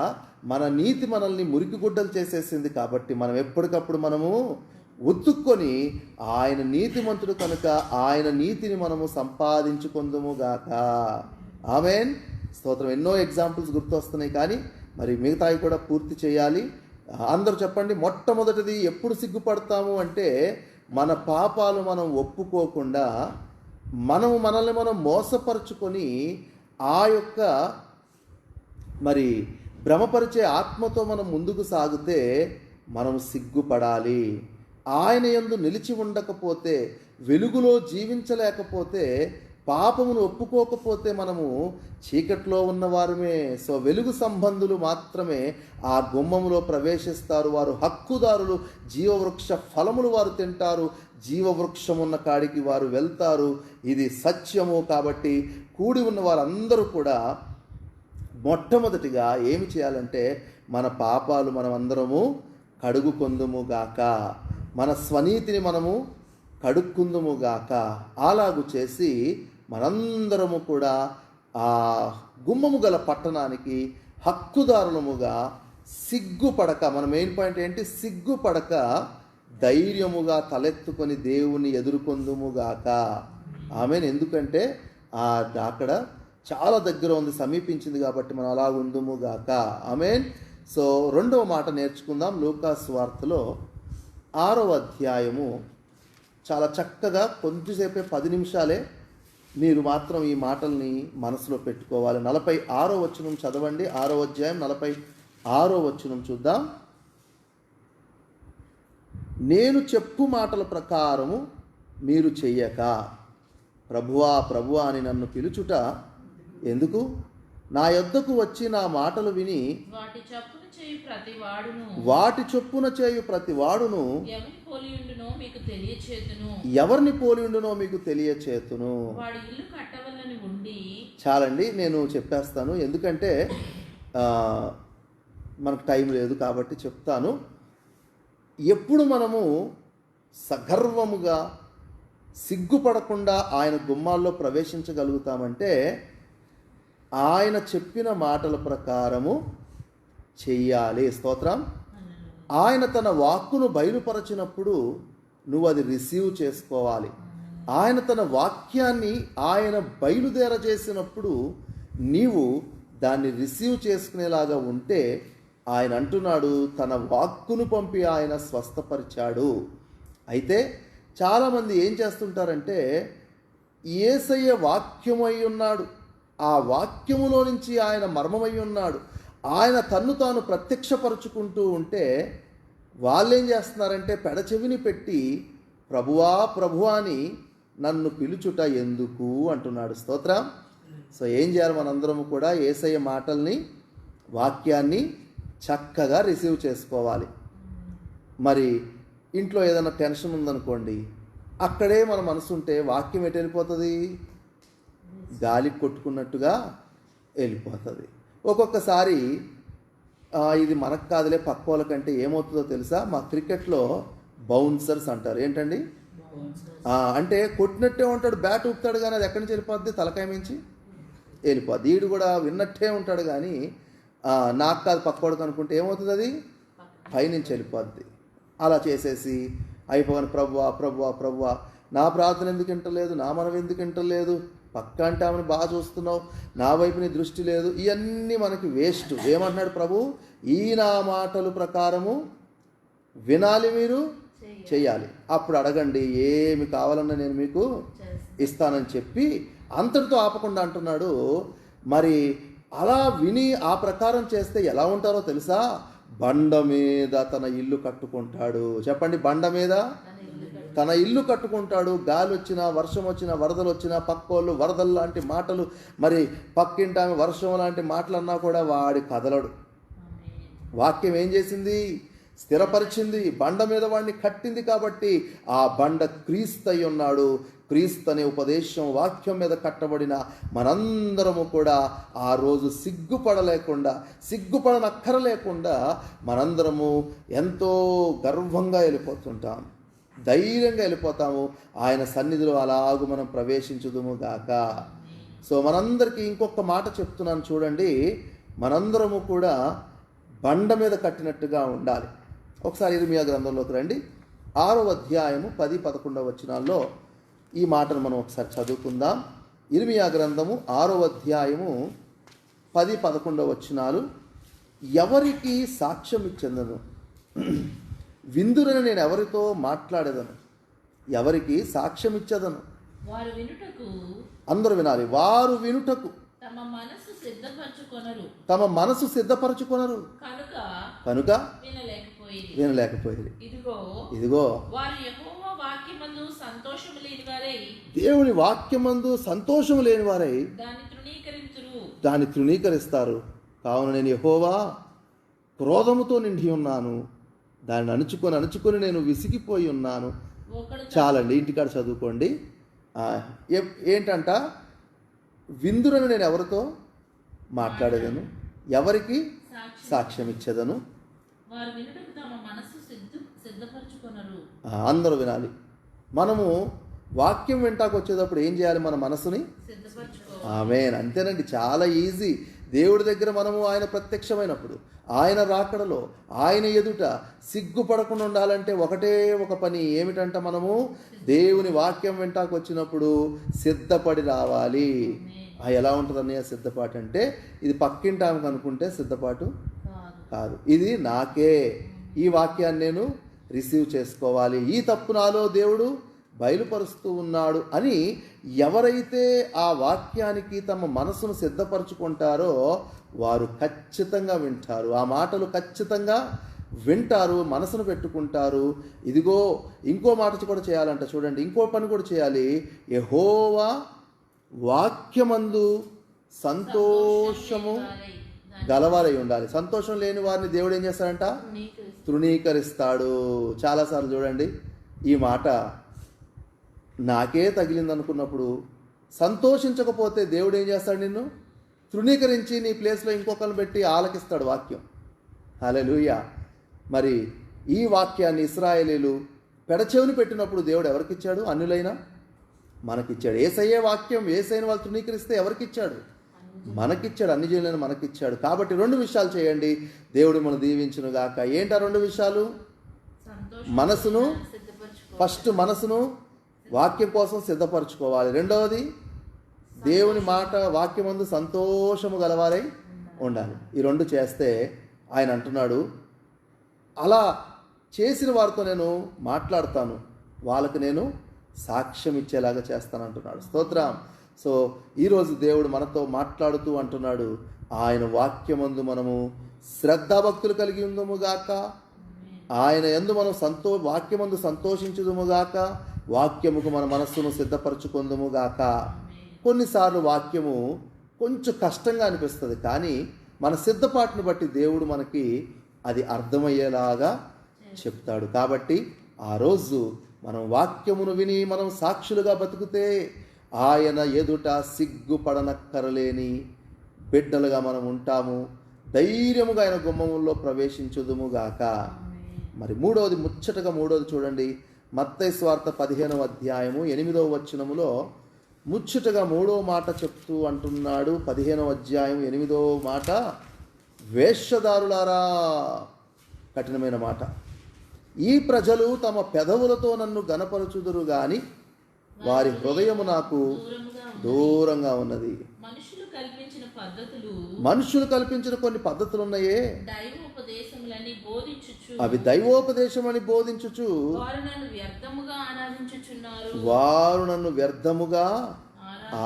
మన నీతి మనల్ని మురికి గుడ్డలు చేసేసింది కాబట్టి మనం ఎప్పటికప్పుడు మనము ఉతుక్కొని ఆయన నీతిమంతుడు కనుక ఆయన నీతిని మనము సంపాదించుకుందుము గాక. ఆమేన్. స్తోత్రం. ఎన్నో ఎగ్జాంపుల్స్ గుర్తొస్తున్నాయి కానీ మరి మిగతావి కూడా పూర్తి చేయాలి. అందరూ చెప్పండి. మొట్టమొదటిది ఎప్పుడు సిగ్గుపడతాము అంటే, మన పాపాలు మనం ఒప్పుకోకుండా మనల్ని మనం మోసపరుచుకొని ఆ యొక్క మరి భ్రమపరిచే ఆత్మతో మనం ముందుకు సాగితే మనం సిగ్గుపడాలి. ఆయన యందు నిలిచి ఉండకపోతే, వెలుగులో జీవించలేకపోతే, పాపమును ఒప్పుకోకపోతే మనము చీకట్లో ఉన్నవారమే. సో వెలుగు సంబంధులు మాత్రమే ఆ గుమ్మములో ప్రవేశిస్తారు. వారు హక్కుదారులు. జీవవృక్ష ఫలములు వారు తింటారు. జీవవృక్షం ఉన్న కాడికి వారు వెళ్తారు. ఇది సత్యము. కాబట్టి కూడి ఉన్న వారందరూ కూడా మొట్టమొదటిగా ఏమి చేయాలంటే, మన పాపాలు మనం అందరము కడుగుకొందుము గాక, మన స్వనీతిని మనము కడుక్కుందుము గాక. అలాగు చేసి మనందరము కూడా ఆ గుమ్మము గల పట్టణానికి హక్కుదారులముగా సిగ్గుపడక, మన మెయిన్ పాయింట్ ఏంటి? సిగ్గుపడక ధైర్యముగా తలెత్తుకొని దేవుని ఎదుర్కొందుముగాక. ఆమెన్. ఎందుకంటే అక్కడ చాలా దగ్గర ఉంది, సమీపించింది కాబట్టి మనం అలా ఉందుముగాక. ఆమెన్. సో రెండవ మాట నేర్చుకుందాం. లూకా సువార్తలో 6వ అధ్యాయము. చాలా చక్కగా కొంచెంసేపే 10 నిమిషాలే మీరు మాత్రం ఈ మాటల్ని మనసులో పెట్టుకోవాలి. 46వ వచనం చదవండి. 6వ అధ్యాయం 46వ వచనం చూద్దాం. నేను చెప్పు మాటల ప్రకారము మీరు చెయ్యక, ప్రభువా ప్రభువా అని నన్ను పిలుచుట ఎందుకు? నా యొద్దకు వచ్చి నా మాటలు విని వాటి చొప్పున చేయు ప్రతి వాడును ఎవరిని పోలియుండునో మీకు తెలియచేతును. చాలండి, నేను చెప్పేస్తాను. ఎందుకంటే మనకు టైం లేదు కాబట్టి చెప్తాను. ఎప్పుడు మనము సగర్వముగా సిగ్గుపడకుండా ఆయన గుమ్మాల్లో ప్రవేశించగలుగుతామంటే, ఆయన చెప్పిన మాటల ప్రకారము చెయ్యాలి. స్తోత్రం. ఆయన తన వాక్కును బయలుపరచినప్పుడు నువ్వు అది రిసీవ్ చేసుకోవాలి. ఆయన తన వాక్యాన్ని ఆయన బయలుదేరజేసినప్పుడు నీవు దాన్ని రిసీవ్ చేసుకునేలాగా ఉంటే, ఆయన అంటున్నాడు తన వాక్కును పంపి ఆయన స్వస్థపరిచాడు. అయితే చాలామంది ఏం చేస్తుంటారంటే, యేసయ్య వాక్యమై ఉన్నాడు, ఆ వాక్యములో నుంచి ఆయన మర్మమై ఉన్నాడు, ఆయన తన్ను తాను ప్రత్యక్షపరుచుకుంటూ ఉంటే వాళ్ళేం చేస్తున్నారంటే పెడచెవిని పెట్టి ప్రభువా ప్రభువా అని నన్ను పిలుచుట ఎందుకు అంటున్నాడు. స్తోత్రం. సో ఏం చేయాలి? మనందరము కూడా యేసయ్య మాటల్ని, వాక్యాన్ని చక్కగా రిసీవ్ చేసుకోవాలి. మరి ఇంట్లో ఏదైనా టెన్షన్ ఉందనుకోండి, అక్కడే మన మనసు ఉంటే వాక్యం ఎటు వెళ్ళిపోతుంది? గాలి కొట్టుకున్నట్టుగా వెళ్ళిపోతుంది. ఒక్కొక్కసారి ఇది మనకు కాదులే పక్క వాళ్ళకంటే ఏమవుతుందో తెలుసా? మా క్రికెట్లో బౌన్సర్స్ అంటారు. ఏంటండి? అంటే కొట్టినట్టే ఉంటాడు, బ్యాట్ ఊపుతాడు కానీ అది ఎక్కడి నుంచి వెళ్ళిపోద్ది? తలకాయ మించి వెళ్ళిపోద్ది. ఈడు కూడా విన్నట్టే ఉంటాడు కానీ నాకు కాదు పక్కోడికి అనుకుంటే ఏమవుతుంది? అది పైనుంచి వెళ్ళిపోద్ది. అలా చేసేసి అయిపోగానే ప్రభువా ప్రభువా ప్రభువా నా ప్రార్థన ఎందుకు వింటలేదు, నా మనం ఎందుకు వింటలేదు, పక్క అంటే ఆమెను బాగా చూస్తున్నావు, నా వైపు నీ దృష్టి లేదు, ఇవన్నీ మనకి వేస్ట్. ఏమంటున్నాడు ప్రభు, ఈ నా మాటలు ప్రకారము వినాలి, మీరు చేయాలి, అప్పుడు అడగండి, ఏమి కావాలన్నా నేను మీకు ఇస్తానని చెప్పి అంతటితో ఆపకుండా అంటున్నాడు. మరి అలా విని ఆ ప్రకారం చేస్తే ఎలా ఉంటారో తెలుసా? బండ మీద తన ఇల్లు కట్టుకుంటాడు. చెప్పండి, బండ మీద తన ఇల్లు కట్టుకుంటాడు. గాలి వచ్చినా, వర్షం వచ్చినా, వరదలు వచ్చినా, పక్కోళ్ళు వరదలు లాంటి మాటలు, మరి పక్కింటి ఆమె వర్షం లాంటి మాటలు అన్నా కూడా వాడి కదలడు. వాక్యం ఏం చేసింది? స్థిరపరిచింది. బండ మీద వాడిని కట్టింది. కాబట్టి ఆ బండ క్రీస్తు అయి ఉన్నాడు. క్రీస్తు అనే ఉపదేశం వాక్యం మీద కట్టబడిన మనందరము కూడా ఆ రోజు సిగ్గుపడనక్కరలేకుండా మనందరము ఎంతో గర్వంగా వెళ్ళిపోతుంటాం, ధైర్యంగా వెళ్ళిపోతాము. ఆయన సన్నిధిలో అలాగూ మనం ప్రవేశించుదుము గాక. సో మనందరికీ ఇంకొక మాట చెప్తున్నాను చూడండి, మనందరము కూడా బండ మీద కట్టినట్టుగా ఉండాలి. ఒకసారి ఇర్మియా గ్రంథంలోకి రండి. 6వ అధ్యాయము 10-11 వచనాల్లో ఈ మాటను మనం ఒకసారి చదువుకుందాం. ఇర్మియా గ్రంథము 6వ అధ్యాయము 10-11 వచనాలు. ఎవరికి సాక్ష్యం ఇచ్చేదను, విందురని నేను ఎవరితో మాట్లాడేదను, ఎవరికి సాక్ష్యం ఇచ్చేదను. వారు వినుటకు, అందరూ వినాలి, వారు వినుటకు తమ మనసు సిద్ధపరచుకొనరు కనుక వినలేకపోయేది. ఇదిగో వారు యెహోవా వాక్యమందు సంతోషము లేనివారై, దేవుని వాక్యమందు సంతోషము లేనివారై దాన్ని తృణీకరిస్తారు. కావున నేను యెహోవా క్రోధముతో నిండి ఉన్నాను, దాన్ని అణుచుకొని నేను విసిగిపోయి ఉన్నాను. చాలండి, ఇంటికాడ చదువుకోండి. ఏంటంట, విందురని నేను ఎవరితో మాట్లాడేదను, ఎవరికి సాక్ష్యం ఇచ్చేదను. అందరూ వినాలి. మనము వాక్యం వెంటాకు వచ్చేటప్పుడు ఏం చేయాలి? మన మనసుని ఆమేన్. అంతేనండి, చాలా ఈజీ. దేవుడి దగ్గర మనము ఆయన ప్రత్యక్షమైనప్పుడు, ఆయన రాకడలో, ఆయన ఎదుట సిగ్గుపడకుండా ఉండాలంటే ఒకటే ఒక పని. ఏమిటంట, మనము దేవుని వాక్యం వెంటాకు వచ్చినప్పుడు సిద్ధపడి రావాలి. ఎలా ఉంటుంది అన్నయ్య సిద్ధపాటు అంటే? ఇది పక్కింటి ఆమెకు అనుకుంటే సిద్ధపాటు కాదు, ఇది నాకే. ఈ వాక్యాన్ని నేను రిసీవ్ చేసుకోవాలి, ఈ తప్పు నాలో దేవుడు బయలుపరుస్తూ ఉన్నాడు అని ఎవరైతే ఆ వాక్యానికి తమ మనసును సిద్ధపరచుకుంటారో వారు ఖచ్చితంగా వింటారు. ఆ మాటలు ఖచ్చితంగా వింటారు, మనసును పెట్టుకుంటారు. ఇదిగో ఇంకో మాట కూడా చేయాలంట చూడండి, ఇంకో పని కూడా చేయాలి. యెహోవా వాక్యమందు సంతోషము గలవారై ఉండాలి. సంతోషం లేని వారిని దేవుడు ఏం చేస్తాడంట? తృణీకరిస్తాడు. చాలాసార్లు చూడండి, ఈ మాట నాకే తగిలింది అనుకున్నప్పుడు సంతోషించకపోతే దేవుడు ఏం చేస్తాడు? నిన్ను తృణీకరించి నీ ప్లేస్లో ఇంకొకరిని పెట్టి ఆలకిస్తాడు వాక్యం. హల్లెలూయా. మరి ఈ వాక్యాన్ని ఇశ్రాయేలీలు పెడచెవిని పెట్టినప్పుడు దేవుడు ఎవరికిచ్చాడు? అన్యులైనా మనకిచ్చాడు. యేసయ్యే వాక్యం, యేసయ్యని వాళ్ళు తృణీకరిస్తే ఎవరికిచ్చాడు? మనకిచ్చాడు, అన్ని జనులైన మనకిచ్చాడు. కాబట్టి 2 విషయాలు చేయండి, దేవుడు మనం దీవించును గాక. ఏంటా 2 విషయాలు? మనసును, ఫస్ట్ మనసును వాక్యం కోసం సిద్ధపరచుకోవాలి. రెండవది దేవుని మాట వాక్యమందు సంతోషము గలవారై ఉండాలి. ఈ 2 చేస్తే ఆయన అంటున్నాడు, అలా చేసిన వారితో నేను మాట్లాడతాను, వాళ్ళకి నేను సాక్ష్యం ఇచ్చేలాగా చేస్తానంటున్నాడు. స్తోత్రం. సో ఈరోజు దేవుడు మనతో మాట్లాడుతూ అంటున్నాడు, ఆయన వాక్యమందు మనము శ్రద్ధాభక్తులు కలిగి ఉందుముగాక, ఆయన యందు మనం వాక్యమందు సంతోషించుదుముగాక, వాక్యముకు మన మనస్సును సిద్ధపరచుకుందుముగాక. కొన్నిసార్లు వాక్యము కొంచెం కష్టంగా అనిపిస్తుంది, కానీ మన సిద్ధపాటును బట్టి దేవుడు మనకి అది అర్థమయ్యేలాగా చెప్తాడు. కాబట్టి ఆ రోజు మనం వాక్యమును విని మనం సాక్షులుగా బతుకుతే ఆయన ఎదుట సిగ్గుపడనక్కరలేని బిడ్డలుగా మనం ఉంటాము. ధైర్యముగా ఆయన గుమ్మముల్లో ప్రవేశించుదుముగాక. మరి మూడవది చూడండి, మత్తయి సువార్త 15వ అధ్యాయము 8వ వచనములో ముచ్చటగా 3వ మాట చెప్తూ అంటున్నాడు. 15వ అధ్యాయం 8వ మాట, వేశ్యదారులారా, కఠినమైన మాట. ఈ ప్రజలు తమ పెదవులతో నన్ను గనపరచుదురు గాని వారి హృదయము నాకు దూరంగా ఉన్నది. మనుషులు కల్పించిన కొన్ని పద్ధతులు ఉన్నాయే, అవి దైవోపదేశమని బోధించుచు వారు నన్ను వ్యర్థముగా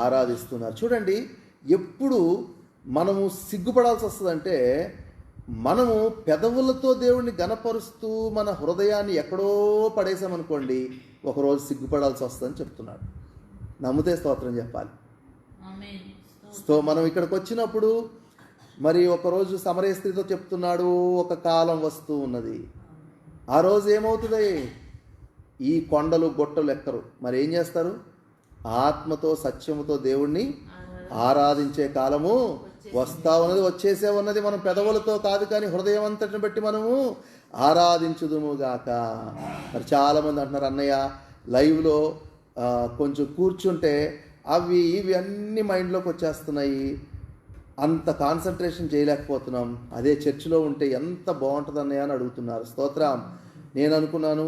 ఆరాధిస్తున్నారు. చూడండి, ఎప్పుడు మనము సిగ్గుపడాల్సి వస్తుందంటే, మనము పెదవులతో దేవుణ్ణి గనపరుస్తూ మన హృదయాన్ని ఎక్కడో పడేసామనుకోండి, ఒకరోజు సిగ్గుపడాల్సి వస్తుందని చెప్తున్నాడు. నమ్మితే స్తోత్రం చెప్పాలి. మనం ఇక్కడికి వచ్చినప్పుడు మరి ఒకరోజు సమరయ స్త్రీతో చెప్తున్నాడు, ఒక కాలం వస్తూ ఉన్నది. ఆ రోజు ఏమవుతుంది? ఈ కొండలు గొట్టలు ఎక్కరు. మరి ఏం చేస్తారు? ఆత్మతో సత్యముతో దేవుణ్ణి ఆరాధించే కాలము వస్తా ఉన్నది, వచ్చేసే ఉన్నది. మనం పెదవులతో కాదు కానీ హృదయం అంతటిని బట్టి మనము ఆరాధించుదుముగాక. మరి చాలామంది అంటున్నారు, అన్నయ్య లైవ్లో కొంచెం కూర్చుంటే అవి ఇవి అన్నీ మైండ్లోకి వచ్చేస్తున్నాయి, అంత కాన్సన్ట్రేషన్ చేయలేకపోతున్నాం. అదే చర్చిలో ఉంటే ఎంత బాగుంటుంది అన్నయ్య అని అడుగుతున్నారు. స్తోత్రం. నేను అనుకున్నాను,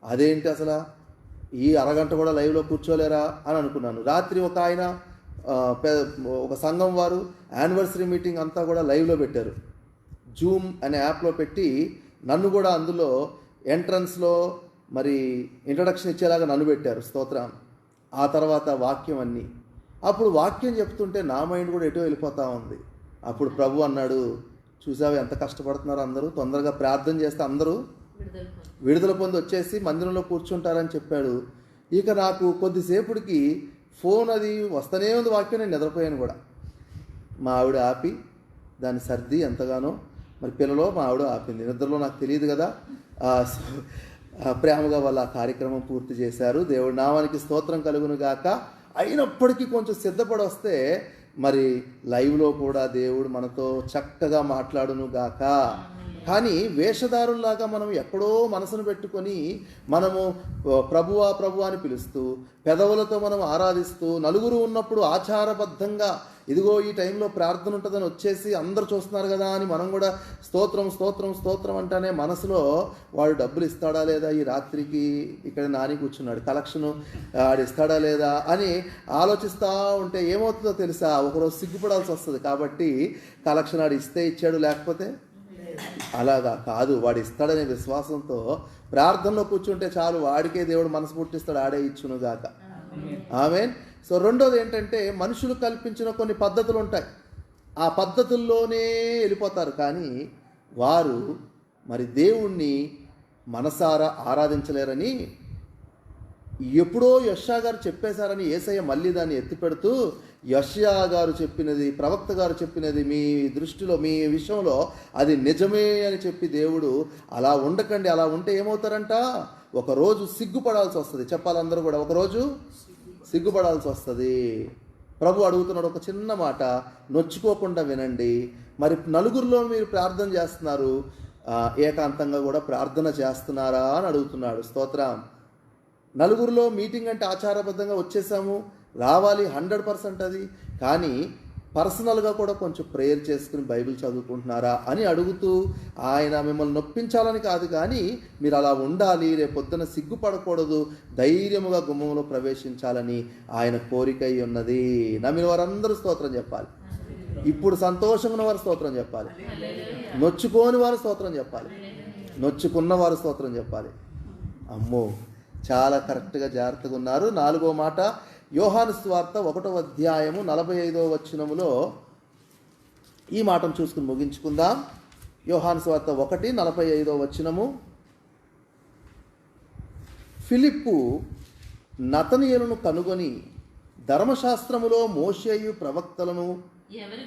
అదేంటి అసలు ఈ అరగంట కూడా లైవ్లో కూర్చోలేరా అని అనుకున్నాను. రాత్రి ఒక ఆయన ఒక సంఘం వారు యానివర్సరీ మీటింగ్ అంతా కూడా లైవ్లో పెట్టారు. జూమ్ అనే యాప్లో పెట్టి నన్ను కూడా అందులో ఎంట్రన్స్లో మరి ఇంట్రడక్షన్ ఇచ్చేలాగా నన్ను పెట్టారు. స్తోత్రం. ఆ తర్వాత వాక్యం అన్నీ. అప్పుడు వాక్యం చెప్తుంటే నా మైండ్ కూడా ఎటో వెళ్ళిపోతూ ఉంది. అప్పుడు ప్రభు అన్నాడు, చూసావు ఎంత కష్టపడుతున్నారు అందరూ, తొందరగా ప్రార్థన చేస్తే అందరూ విడుదల పొంది వచ్చేసి మందిరంలో కూర్చుంటారని చెప్పాడు. ఇక నాకు కొద్దిసేపటికి ఫోన్ అది వస్తూనే ఉంది వాక్యం, నేను నిద్రపోయాను కూడా. మా ఆవిడ ఆపి దాన్ని సర్ది ఎంతగానో, మరి పిల్లలో మా ఆవిడ ఆపింది. నిద్రలో నాకు తెలియదు కదా. ప్రేమగా వాళ్ళ ఆ కార్యక్రమం పూర్తి చేశారు. దేవుడి నామానికి స్తోత్రం కలుగును గాక. అయినప్పటికీ కొంచెం సిద్ధపడి వస్తే మరి లైవ్లో కూడా దేవుడు మనతో చక్కగా మాట్లాడును గాక. కానీ వేషధారుల్లాగా మనం ఎక్కడో మనసును పెట్టుకొని మనము ప్రభువా ప్రభు అని పిలుస్తూ పెదవులతో మనం ఆరాధిస్తూ నలుగురు ఉన్నప్పుడు ఆచారబద్ధంగా ఇదిగో ఈ టైంలో ప్రార్థన ఉంటుందని వచ్చేసి అందరు చూస్తున్నారు కదా అని మనం కూడా స్తోత్రం స్తోత్రం స్తోత్రం అంటానే మనసులో వాడు డబ్బులు ఇస్తాడా లేదా, ఈ రాత్రికి ఇక్కడ నాని కూర్చున్నాడు కలెక్షను ఆడు ఇస్తాడా లేదా అని ఆలోచిస్తూ ఉంటే ఏమవుతుందో తెలుసా, ఒకరోజు సిగ్గుపడాల్సి వస్తుంది. కాబట్టి కలెక్షన్ ఆడు ఇస్తే ఇచ్చాడు, లేకపోతే అలాగా కాదు, వాడు ఇస్తాడనే విశ్వాసంతో ప్రార్థనలో కూర్చుంటే చాలు, వాడికే దేవుడు మనసు పుట్టిస్తాడు, ఆడే ఇచ్చునుగాక. ఆమేన్. సో రెండోది ఏంటంటే, మనుషులు కల్పించిన కొన్ని పద్ధతులు ఉంటాయి, ఆ పద్ధతుల్లోనే వెళ్ళిపోతారు. కానీ వారు మరి దేవుణ్ణి మనసారా ఆరాధించలేరని ఎప్పుడో యెషయా గారు చెప్పేశారని యేసయ్య మళ్ళీ దాన్ని ఎత్తిపెడుతూ, యెషయా గారు చెప్పినది, ప్రవక్త గారు చెప్పినది మీ దృష్టిలో మీ విషయంలో అది నిజమే అని చెప్పి దేవుడు అలా ఉండకండి, అలా ఉంటే ఏమవుతారంట, ఒకరోజు సిగ్గుపడాల్సి వస్తుంది. చెప్పాలందరూ కూడా ఒకరోజు సిగ్గుపడాల్సి వస్తుంది. ప్రభు అడుగుతున్నాడు ఒక చిన్న మాట, నొచ్చుకోకుండా వినండి. మరి నలుగురిలో మీరు ప్రార్థన చేస్తున్నారు, ఏకాంతంగా కూడా ప్రార్థన చేస్తున్నారా అని అడుగుతున్నాడు. స్తోత్రం. నలుగురిలో మీటింగ్ అంటే ఆచారబద్ధంగా వచ్చేసాము, రావాలి 100% అది, కానీ పర్సనల్గా కూడా కొంచెం ప్రేయర్ చేసుకుని బైబిల్ చదువుకుంటున్నారా అని అడుగుతూ, ఆయన మిమ్మల్ని నొప్పించాలని కాదు కానీ మీరు అలా ఉండాలి, రేపొద్దున సిగ్గుపడకూడదు, ధైర్యముగా గుమ్మంలో ప్రవేశించాలని ఆయన కోరిక ఉన్నది. నమ్మిన వారందరూ స్తోత్రం చెప్పాలి. ఇప్పుడు సంతోషంగా ఉన్న వారు స్తోత్రం చెప్పాలి, నొచ్చుకోని వారు స్తోత్రం చెప్పాలి, నొచ్చుకున్న వారు స్తోత్రం చెప్పాలి. అమ్మో, చాలా కరెక్ట్గా జాగ్రత్తగా ఉన్నారు. 4వ మాట, యోహాను సువార్త 1వ అధ్యాయము 45వ వచనములో ఈ మాటను చూసుకుని ముగించుకుందాం. యోహాను సువార్త 1:45వ వచనము, ఫిలిప్పు నతనయేలును కనుగొని ధర్మశాస్త్రములో మోషేయు ప్రవక్తలను ఎవరిని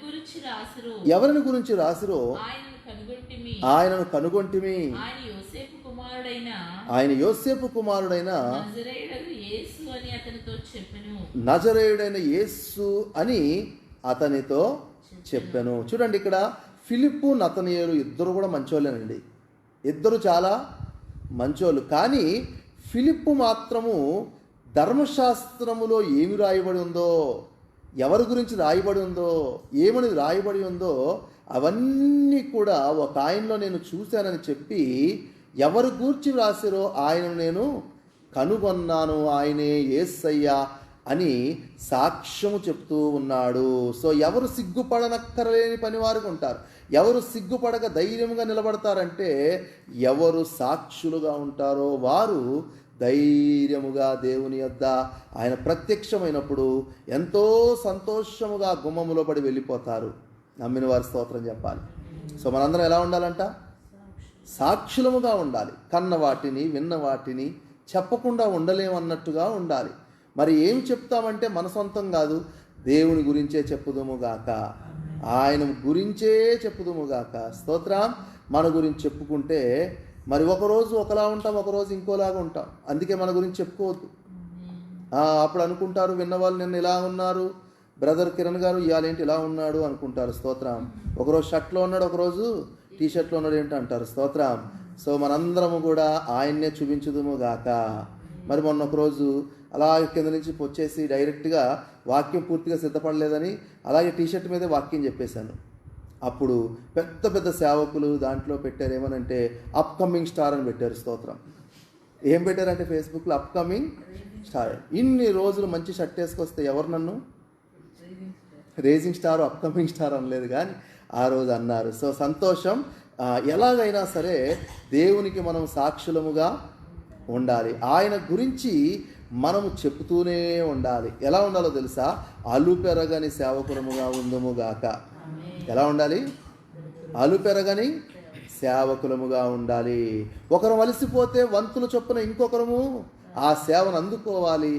గురించి రాసిరో ఆయనను కనుగొంటిమి, ఆయన యోసేపు కుమారుడైన నజరేయుడైన యేసు అని అతనితో చెప్పెను. చూడండి, ఇక్కడ ఫిలిప్పు నతనయేలు ఇద్దరు కూడా మంచోళ్ళేనండి, ఇద్దరు చాలా మంచోళ్ళు. కానీ ఫిలిప్పు మాత్రము ధర్మశాస్త్రములో ఏమి రాయబడి ఉందో, ఎవరి గురించి రాయబడి ఉందో, ఏమని రాయబడి ఉందో అవన్నీ కూడా ఒక ఆయనలో నేను చూశానని చెప్పి ఎవరు గూర్చి వ్రాసిరో ఆయనను నేను కనుగొన్నాను, ఆయనే యేసయ్య అని సాక్ష్యము చెప్తూ ఉన్నాడు. సో ఎవరు సిగ్గుపడనక్కరలేని పని వారికి ఉంటారు. ఎవరు సిగ్గుపడక ధైర్యంగా నిలబడతారంటే ఎవరు సాక్షులుగా ఉంటారో వారు ధైర్యముగా దేవుని యొద్ద ఆయన ప్రత్యక్షమైనప్పుడు ఎంతో సంతోషముగా గుమ్మములో పడి వెళ్ళిపోతారు. నమ్మిన వారి స్తోత్రం చెప్పాలి. సో మనందరం ఎలా ఉండాలంట? సాక్షులముగా ఉండాలి. కన్న వాటిని విన్న వాటిని చెప్పకుండా ఉండలేమన్నట్టుగా ఉండాలి. మరి ఏం చెప్తామంటే మన సొంతం కాదు, దేవుని గురించే చెప్పుదుముగాక, ఆయన గురించే చెప్పుదుముగాక. స్తోత్రం. మన గురించి చెప్పుకుంటే మరి ఒకరోజు ఒకలా ఉంటాం, ఒకరోజు ఇంకోలాగా ఉంటాం. అందుకే మన గురించి చెప్పుకోవద్దు. అప్పుడు అనుకుంటారు విన్నవాళ్ళు, నిన్న ఇలా ఉన్నారు, బ్రదర్ కిరణ్ గారు ఇవాళ ఏంటి ఇలా ఉన్నాడు అనుకుంటారు. స్తోత్రం. ఒకరోజు షర్ట్లో ఉన్నాడు, ఒకరోజు టీషర్ట్లో ఉన్నాడు ఏంటి అంటారు. స్తోత్రం. సో మనందరము కూడా ఆయన్నే చూపించుదుము గాక. మరి మొన్న ఒకరోజు అలాగే కింద నుంచి వచ్చేసి డైరెక్ట్గా వాక్యం పూర్తిగా సిద్ధపడలేదని అలాగే టీషర్ట్ మీదే వాక్యం చెప్పేశాను. అప్పుడు పెద్ద పెద్ద సేవకులు దాంట్లో పెట్టారు ఏమనంటే అప్కమింగ్ స్టార్ అని పెట్టారు. స్తోత్రం. ఏం పెట్టారంటే ఫేస్బుక్లో అప్కమింగ్ స్టార్. ఇన్ని రోజులు మంచి షర్ట్ వేసుకొస్తే ఎవరు నన్ను రేజింగ్ స్టార్ అప్కమింగ్ స్టార్ అనలేదు, కానీ ఆ రోజు అన్నారు. సో సంతోషం. ఎలాగైనా సరే దేవునికి మనం సాక్షులముగా ఉండాలి. ఆయన గురించి మనము చెప్తూనే ఉండాలి. ఎలా ఉండాలో తెలుసా? అలుపెరగని సేవకులముగా ఉందుముగాక. ఎలా ఉండాలి? అలుపెరగని సేవకులముగా ఉండాలి. ఒకరు అలసిపోతే వంతుల చొప్పున ఇంకొకరము ఆ సేవను అందుకోవాలి.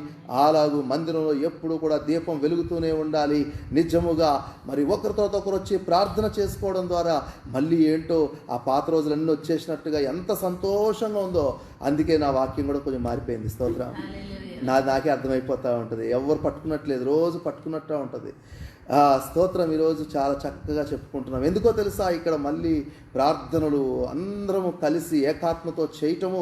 అలాగూ మందిరంలో ఎప్పుడు కూడా దీపం వెలుగుతూనే ఉండాలి. నిజముగా మరి ఒకరితో ఒకరు వచ్చి ప్రార్థన చేసుకోవడం ద్వారా మళ్ళీ ఏంటో ఆ పాత రోజులన్నీ వచ్చేసినట్టుగా ఎంత సంతోషంగా ఉందో. అందుకే నా వాక్యం కూడా కొంచెం మారిపోయింది. స్తోత్రం. నాకే అర్థమైపోతూ ఉంటుంది. ఎవరు పట్టుకున్నట్లేదు, రోజు పట్టుకున్నట్టు ఉంటుంది. స్తోత్రం. ఈరోజు చాలా చక్కగా చెప్పుకుంటున్నాం. ఎందుకో తెలుసా? ఇక్కడ మళ్ళీ ప్రార్థనలు అందరము కలిసి ఏకాత్మతో చేయటము,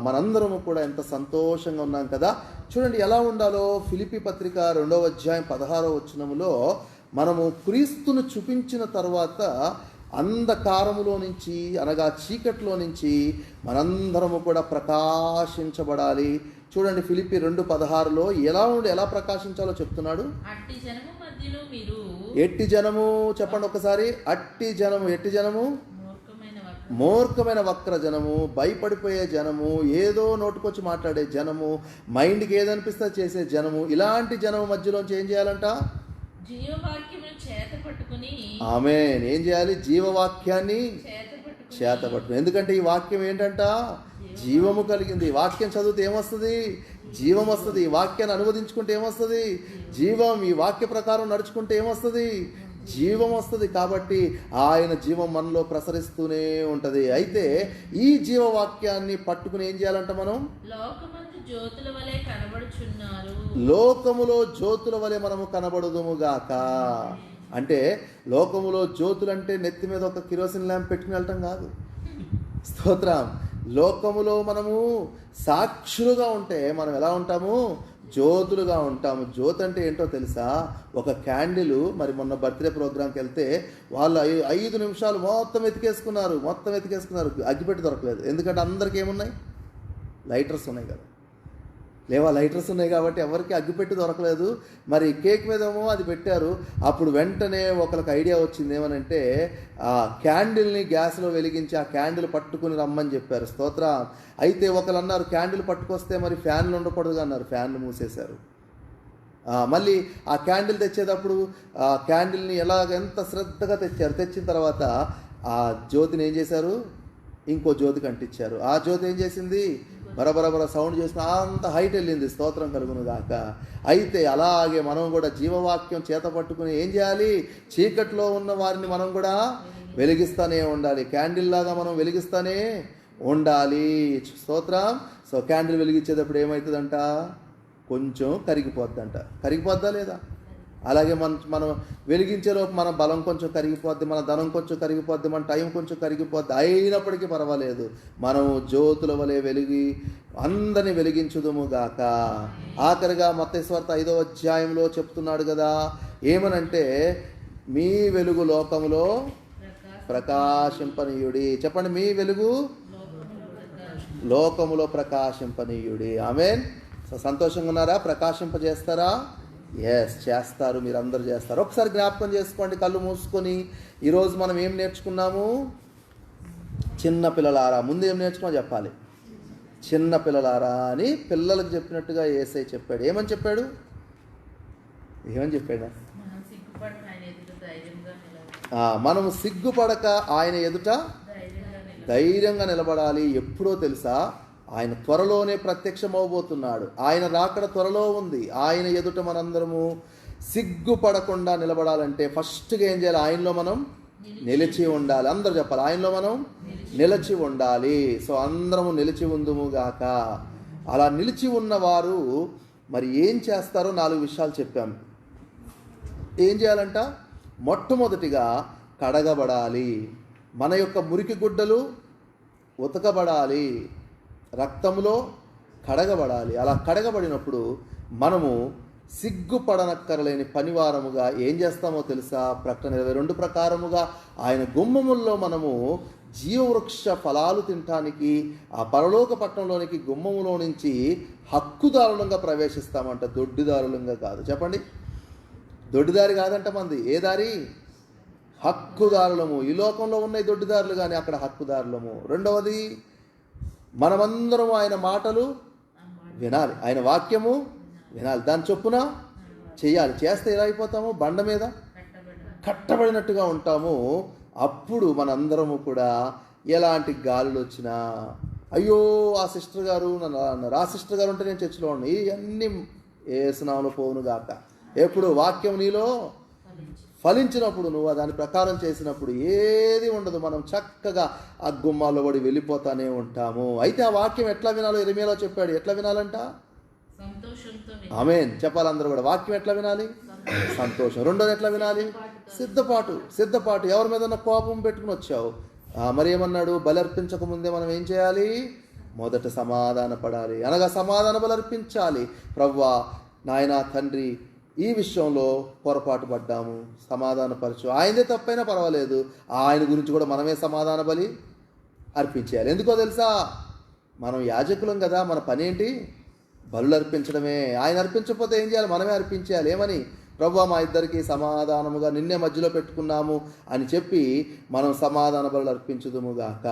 మనందరము కూడా ఎంత సంతోషంగా ఉన్నాం కదా. చూడండి ఎలా ఉండాలో. ఫిలిప్పీ పత్రిక 2వ అధ్యాయం 16వ వచనములో మనము క్రీస్తును చూపించిన తర్వాత అంధకారములో నుంచి అనగా చీకట్లో నుంచి మనందరము కూడా ప్రకాశించబడాలి. చూడండి ఫిలిప్పీ 2:16లో ఎలా ప్రకాశించాలో చెప్తున్నాడు. ఎట్టి జనము చెప్పండి ఒకసారి. ఎట్టి జనము మూర్ఖమైన వక్ర జనము, భయపడిపోయే జనము, ఏదో నోటుకొచ్చి మాట్లాడే జనము, మైండ్కి ఏదనిపిస్తే చేసే జనము, ఇలాంటి జనము మధ్యలోంచి ఏం చేయాలంట? ఆమేన్. ఏం చేయాలి? జీవవాక్యాన్ని చేతపట్టుకుని. ఎందుకంటే ఈ వాక్యం ఏంటంట? జీవము కలిగింది. వాక్యం చదివితే ఏమొస్తుంది? జీవం వస్తుంది. ఈ వాక్యాన్ని అనువదించుకుంటే ఏమొస్తుంది? జీవం. ఈ వాక్య ప్రకారం నడుచుకుంటే ఏమొస్తుంది? జీవం వస్తుంది. కాబట్టి ఆయన జీవం మనలో ప్రసరిస్తూనే ఉంటుంది. అయితే ఈ జీవవాక్యాన్ని పట్టుకుని ఏం చేయాలంట? మనం లోకములో జ్యోతుల వలె మనము కనబడుదుముగాక. అంటే లోకములో జ్యోతులంటే నెత్తి మీద ఒక కిరోసిన్ ల్యాంప్ పెట్టుకుని వెళ్ళటం కాదు. స్తోత్రం. లోకములో మనము సాక్షులుగా ఉంటే మనం ఎలా ఉంటాము? జ్యోతులుగా ఉంటాము. జ్యోతి అంటే ఏంటో తెలుసా? ఒక క్యాండిల్. మరి మొన్న బర్త్డే ప్రోగ్రామ్కి వెళ్తే వాళ్ళు 5 నిమిషాలు మొత్తం ఎతికేసుకున్నారు. అగ్గిపెట్టి దొరకలేదు. ఎందుకంటే అందరికీ ఏమున్నాయి? లైటర్స్ ఉన్నాయి కదా. లేవా? లైటర్స్ ఉన్నాయి కాబట్టి ఎవరికి అగ్గిపెట్టి దొరకలేదు. మరి కేక్ మీదేమో అది పెట్టారు. అప్పుడు వెంటనే ఒకరికి ఐడియా వచ్చింది. ఏమనంటే ఆ క్యాండిల్ని గ్యాస్లో వెలిగించి ఆ క్యాండిల్ పట్టుకుని రమ్మని చెప్పారు. స్తోత్ర. అయితే ఒకరు అన్నారు క్యాండిల్ పట్టుకొస్తే మరి ఫ్యాన్లు ఉండకూడదు అన్నారు. ఫ్యాన్లు మూసేశారు. మళ్ళీ ఆ క్యాండిల్ తెచ్చేటప్పుడు ఆ క్యాండిల్ని ఎంత శ్రద్ధగా తెచ్చిన తర్వాత ఆ జ్యోతిని ఏం చేశారు? ఇంకో జ్యోతికి అంటించారు. ఆ జ్యోతి ఏం చేసింది? బరబరబర సౌండ్ చేసిన అంత హైట్ వెళ్ళింది. స్తోత్రం కలుగును గాక. అయితే అలాగే మనం కూడా జీవవాక్యం చేత పట్టుకుని ఏం చేయాలి? చీకట్లో ఉన్న వారిని మనం కూడా వెలిగిస్తూనే ఉండాలి. క్యాండిల్ లాగా మనం వెలిగిస్తూనే ఉండాలి. స్తోత్రం. సో క్యాండిల్ వెలిగించేటప్పుడు ఏమవుతుందంట? కొంచెం కరిగిపోద్దంట. కరిగిపోద్దా లేదా? అలాగే మనం వెలిగించేలోపు మన బలం కొంచెం కరిగిపోద్ది, మన ధనం కొంచెం కరిగిపోద్ది, మన టైం కొంచెం కరిగిపోద్ది. అయినప్పటికీ పర్వాలేదు, మనము జ్యోతుల వలె వెలిగి అందరిని వెలిగించుదుము గాక. ఆఖరిగా మత్తయి సువార్త 5వ అధ్యాయంలో చెప్తున్నాడు కదా. ఏమనంటే మీ వెలుగు లోకములో ప్రకాశింపనీయుడి. చెప్పండి, మీ వెలుగు లోకములో ప్రకాశింపనీయుడి. ఆమేన్. సో సంతోషంగా ఉన్నారా? ప్రకాశింపజేస్తారా? ఎస్, చేస్తారు. మీరు అందరూ చేస్తారు. ఒకసారి జ్ఞాపకం చేసుకోండి కళ్ళు మూసుకొని. ఈరోజు మనం ఏం నేర్చుకున్నాము? చిన్న పిల్లలారా. ముందు ఏం నేర్చుకున్నా చెప్పాలి. చిన్న పిల్లలారా అని పిల్లలకు చెప్పినట్టుగా యేసయ్య చెప్పాడు. ఏమని చెప్పాడు? ఏమని చెప్పాడు? మనము సిగ్గుపడక ఆయన ఎదుట ధైర్యంగా నిలబడాలి. ఎప్పుడో తెలుసా? ఆయన త్వరలోనే ప్రత్యక్షమవబోతున్నాడు. ఆయన రాకడ త్వరలో ఉంది. ఆయన ఎదుట మనందరము సిగ్గుపడకుండా నిలబడాలంటే ఫస్ట్గా ఏం చేయాలి? ఆయనలో మనం నిలిచి ఉండాలి. అందరూ చెప్పాలి, ఆయనలో మనం నిలిచి ఉండాలి. సో అందరము నిలిచి ఉందుము గాక. అలా నిలిచి ఉన్నవారు మరి ఏం చేస్తారో 4 విషయాలు చెప్పాం. ఏం చేయాలంట? మొట్టమొదటిగా కడగబడాలి. మన యొక్క మురికి గుడ్డలు ఉతకబడాలి, రక్తంలో కడగబడాలి. అలా కడగబడినప్పుడు మనము సిగ్గుపడనక్కరలేని పనివారముగా ఏం చేస్తామో తెలుసా? ప్రకటన 22 ప్రకారముగా ఆయన గుమ్మముల్లో మనము జీవవృక్ష ఫలాలు తినటానికి ఆ పరలోక పట్టణంలోనికి గుమ్మములో నుంచి హక్కుదారులంగా ప్రవేశిస్తామంట. దొడ్డిదారులంగా కాదు. చెప్పండి, దొడ్డిదారి కాదంట మంది. ఏ దారి? హక్కుదారులము. ఈ లోకంలో ఉన్నాయి దొడ్డిదారులు, కానీ అక్కడ హక్కుదారులము. రెండవది, మనమందరం ఆయన మాటలు వినాలి, ఆయన వాక్యము వినాలి, దాని చొప్పున చేయాలి. చేస్తే ఎలా అయిపోతాము? బండ మీద కట్టబడినట్టుగా ఉంటాము. అప్పుడు మనందరము కూడా ఎలాంటి గాలులు వచ్చినా, అయ్యో ఆ సిస్టర్ గారు నన్ను అన్నారు, ఆ సిస్టర్ గారు ఉంటే నేను చర్చిలో ఉన్నాను, ఇవన్నీ ఏసునామములో పోవును గాక. ఎప్పుడు వాక్యం నీలో ఫలించినప్పుడు, నువ్వు దాని ప్రకారం చేసినప్పుడు ఏది ఉండదు. మనం చక్కగా ఆ గుమ్మాల్లో పడి వెళ్ళిపోతానే ఉంటాము. అయితే ఆ వాక్యం ఎట్లా వినాలో ఇర్మీయాలో చెప్పాడు. ఎట్లా వినాలంట? ఆమేన్. చెప్పాలి అందరూ కూడా. వాక్యం ఎట్లా వినాలి? సంతోషం. రెండోది ఎట్లా వినాలి? సిద్ధపాటు. ఎవరి మీద కోపం పెట్టుకుని వచ్చావు, మరి ఏమన్నాడు? బలి అర్పించక ముందే మనం ఏం చేయాలి? మొదట సమాధాన పడాలి, అనగా సమాధాన బలి అర్పించాలి. ప్రభువా, నాయనా, తండ్రి, ఈ విషయంలో పొరపాటు పడ్డాము, సమాధానపరచు. ఆయనదే తప్పైనా పర్వాలేదు, ఆయన గురించి కూడా మనమే సమాధాన బలి అర్పించేయాలి. ఎందుకో తెలుసా? మనం యాజకులం కదా. మన పని ఏంటి? బలులు అర్పించడమే. ఆయన అర్పించకపోతే ఏం చేయాలి? మనమే అర్పించేయాలి. ఏమని? ప్రభువా, మా ఇద్దరికి సమాధానముగా నిన్నే మధ్యలో పెట్టుకున్నాము అని చెప్పి మనం సమాధాన బలులు అర్పించుదుముగాక.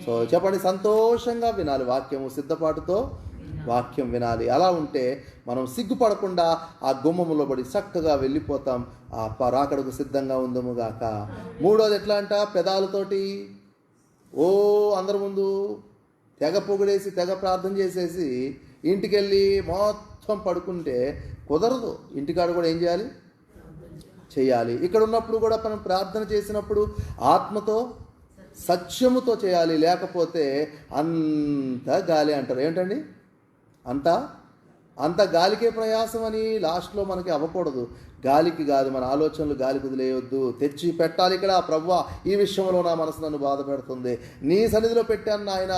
సో చెప్పండి, సంతోషంగా వినాలి వాక్యము, సిద్ధపాటుతో వాక్యం వినాలి. అలా ఉంటే మనం సిగ్గుపడకుండా ఆ గుమ్మములో పడి చక్కగా వెళ్ళిపోతాం. ఆ రాకడకు సిద్ధంగా ఉందముగాక. మూడోది ఎట్లా అంట? పెదాలతోటి అందరి ముందు తెగ పొగిడేసి తెగ ప్రార్థన చేసేసి ఇంటికి వెళ్ళి మొత్తం పడుకుంటే కుదరదు. ఇంటికాడ కూడా ఏం చేయాలి. ఇక్కడ ఉన్నప్పుడు కూడా మనం ప్రార్థన చేసినప్పుడు ఆత్మతో సత్యముతో చేయాలి. లేకపోతే అంతా గాలి అంటారు. ఏంటండి? అంత గాలికే ప్రయాసం అని లాస్ట్లో మనకి అవ్వకూడదు. గాలికి కాదు, మన ఆలోచనలు గాలికి వదిలేయొద్దు. తెచ్చి పెట్టాలి ఇక్కడ. ప్రభువా, ఈ విషయంలో నా మనసు నన్ను బాధ పెడుతుంది, నీ సన్నిధిలో పెట్టాను నాయన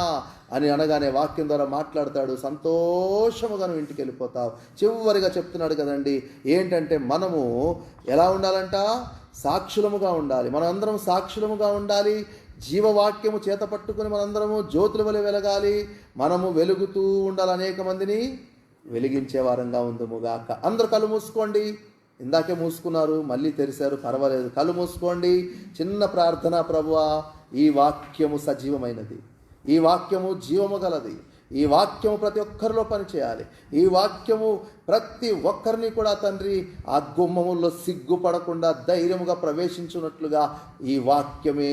అని అనగానే వాక్యం ద్వారా మాట్లాడతాడు. సంతోషముగా నువ్వు ఇంటికి వెళ్ళిపోతావు. చివరిగా చెప్తున్నాడు కదండి, ఏంటంటే మనము ఎలా ఉండాలంట? సాక్షులముగా ఉండాలి. మనం అందరం సాక్షులముగా ఉండాలి. జీవవాక్యము చేత పట్టుకుని మనందరము జ్యోతుల వలె వెలగాలి. మనము వెలుగుతూ ఉండాలి, అనేక మందిని వెలిగించే వారంగా ఉందముగాక. అందరూ కళ్ళు మూసుకోండి. ఇందాకే మూసుకున్నారు, మళ్ళీ తెరిశారు, పర్వాలేదు. కళ్ళు మూసుకోండి. చిన్న ప్రార్థన. ప్రభువా, ఈ వాక్యము సజీవమైనది, ఈ వాక్యము జీవము గలది, ఈ వాక్యము ప్రతి ఒక్కరిలో పనిచేయాలి. ఈ వాక్యము ప్రతి ఒక్కరిని కూడా తండ్రి ఆ గుమ్మముల్లో సిగ్గుపడకుండా ధైర్యముగా ప్రవేశించున్నట్లుగా ఈ వాక్యమే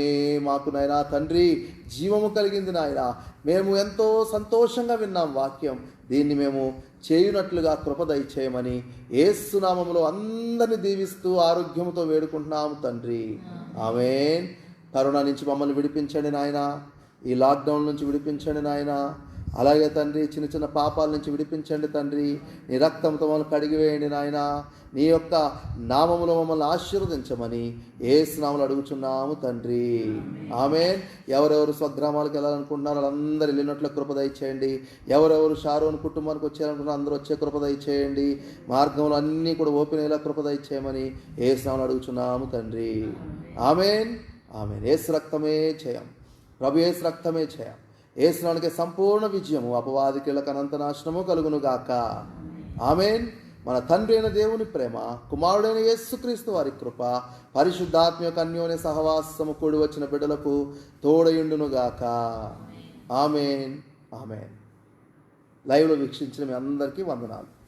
మాకు నాయనా తండ్రి జీవము కలిగింది నాయనా. మేము ఎంతో సంతోషంగా విన్నాం వాక్యం. దీన్ని మేము చేయునట్లుగా కృప దయచేయమని యేసు నామములో అందరిని దీవిస్తూ ఆరోగ్యముతో వేడుకుంటున్నాము తండ్రి. ఆమేన్. కరోనా నుంచి మమ్మల్ని విడిపించండి నాయన. ఈ లాక్డౌన్ నుంచి విడిపించండి నాయన. అలాగే తండ్రి, చిన్న చిన్న పాపాల నుంచి విడిపించండి తండ్రి. నీ రక్తంతో మమ్మల్ని కడిగివేయండి నాయన. నీ యొక్క నామములో మమ్మల్ని ఆశీర్వదించమని యేసు నామములో అడుగుచున్నాము తండ్రి. ఆమేన్. ఎవరెవరు స్వగ్రామాలకు వెళ్ళాలనుకుంటున్నారో వాళ్ళందరూ వెళ్ళినట్లు కృప దయచేయండి. ఎవరెవరు షారోన్ కుటుంబానికి వచ్చేయాలనుకుంటున్నారో అందరూ వచ్చే కృప దయచేయండి. మార్గంలో అన్నీ కూడా ఓపెన్ అయ్యేలా కృప దయచేయమని యేసు నామములో అడుగుచున్నాము తండ్రి. ఆమేన్. ఆమేన్. యేసు రక్తమే చేయం, ప్రభు యేసు రక్తమే చేయం. యేసునామమునకే సంపూర్ణ విజయము, అపవాది క్రియలకు అనంత నాశనము కలుగునుగాక. ఆమేన్. మన తండ్రి అయిన దేవుని ప్రేమ, కుమారుడైన యేసుక్రీస్తు వారి కృప, పరిశుద్ధాత్మ యొక్క అన్యోన్య సహవాసము కూడి వచ్చిన బిడ్డలకు తోడయుండునుగాక. ఆమేన్. ఆమేన్. లైవ్లో వీక్షించిన మీ అందరికీ వందనాలు.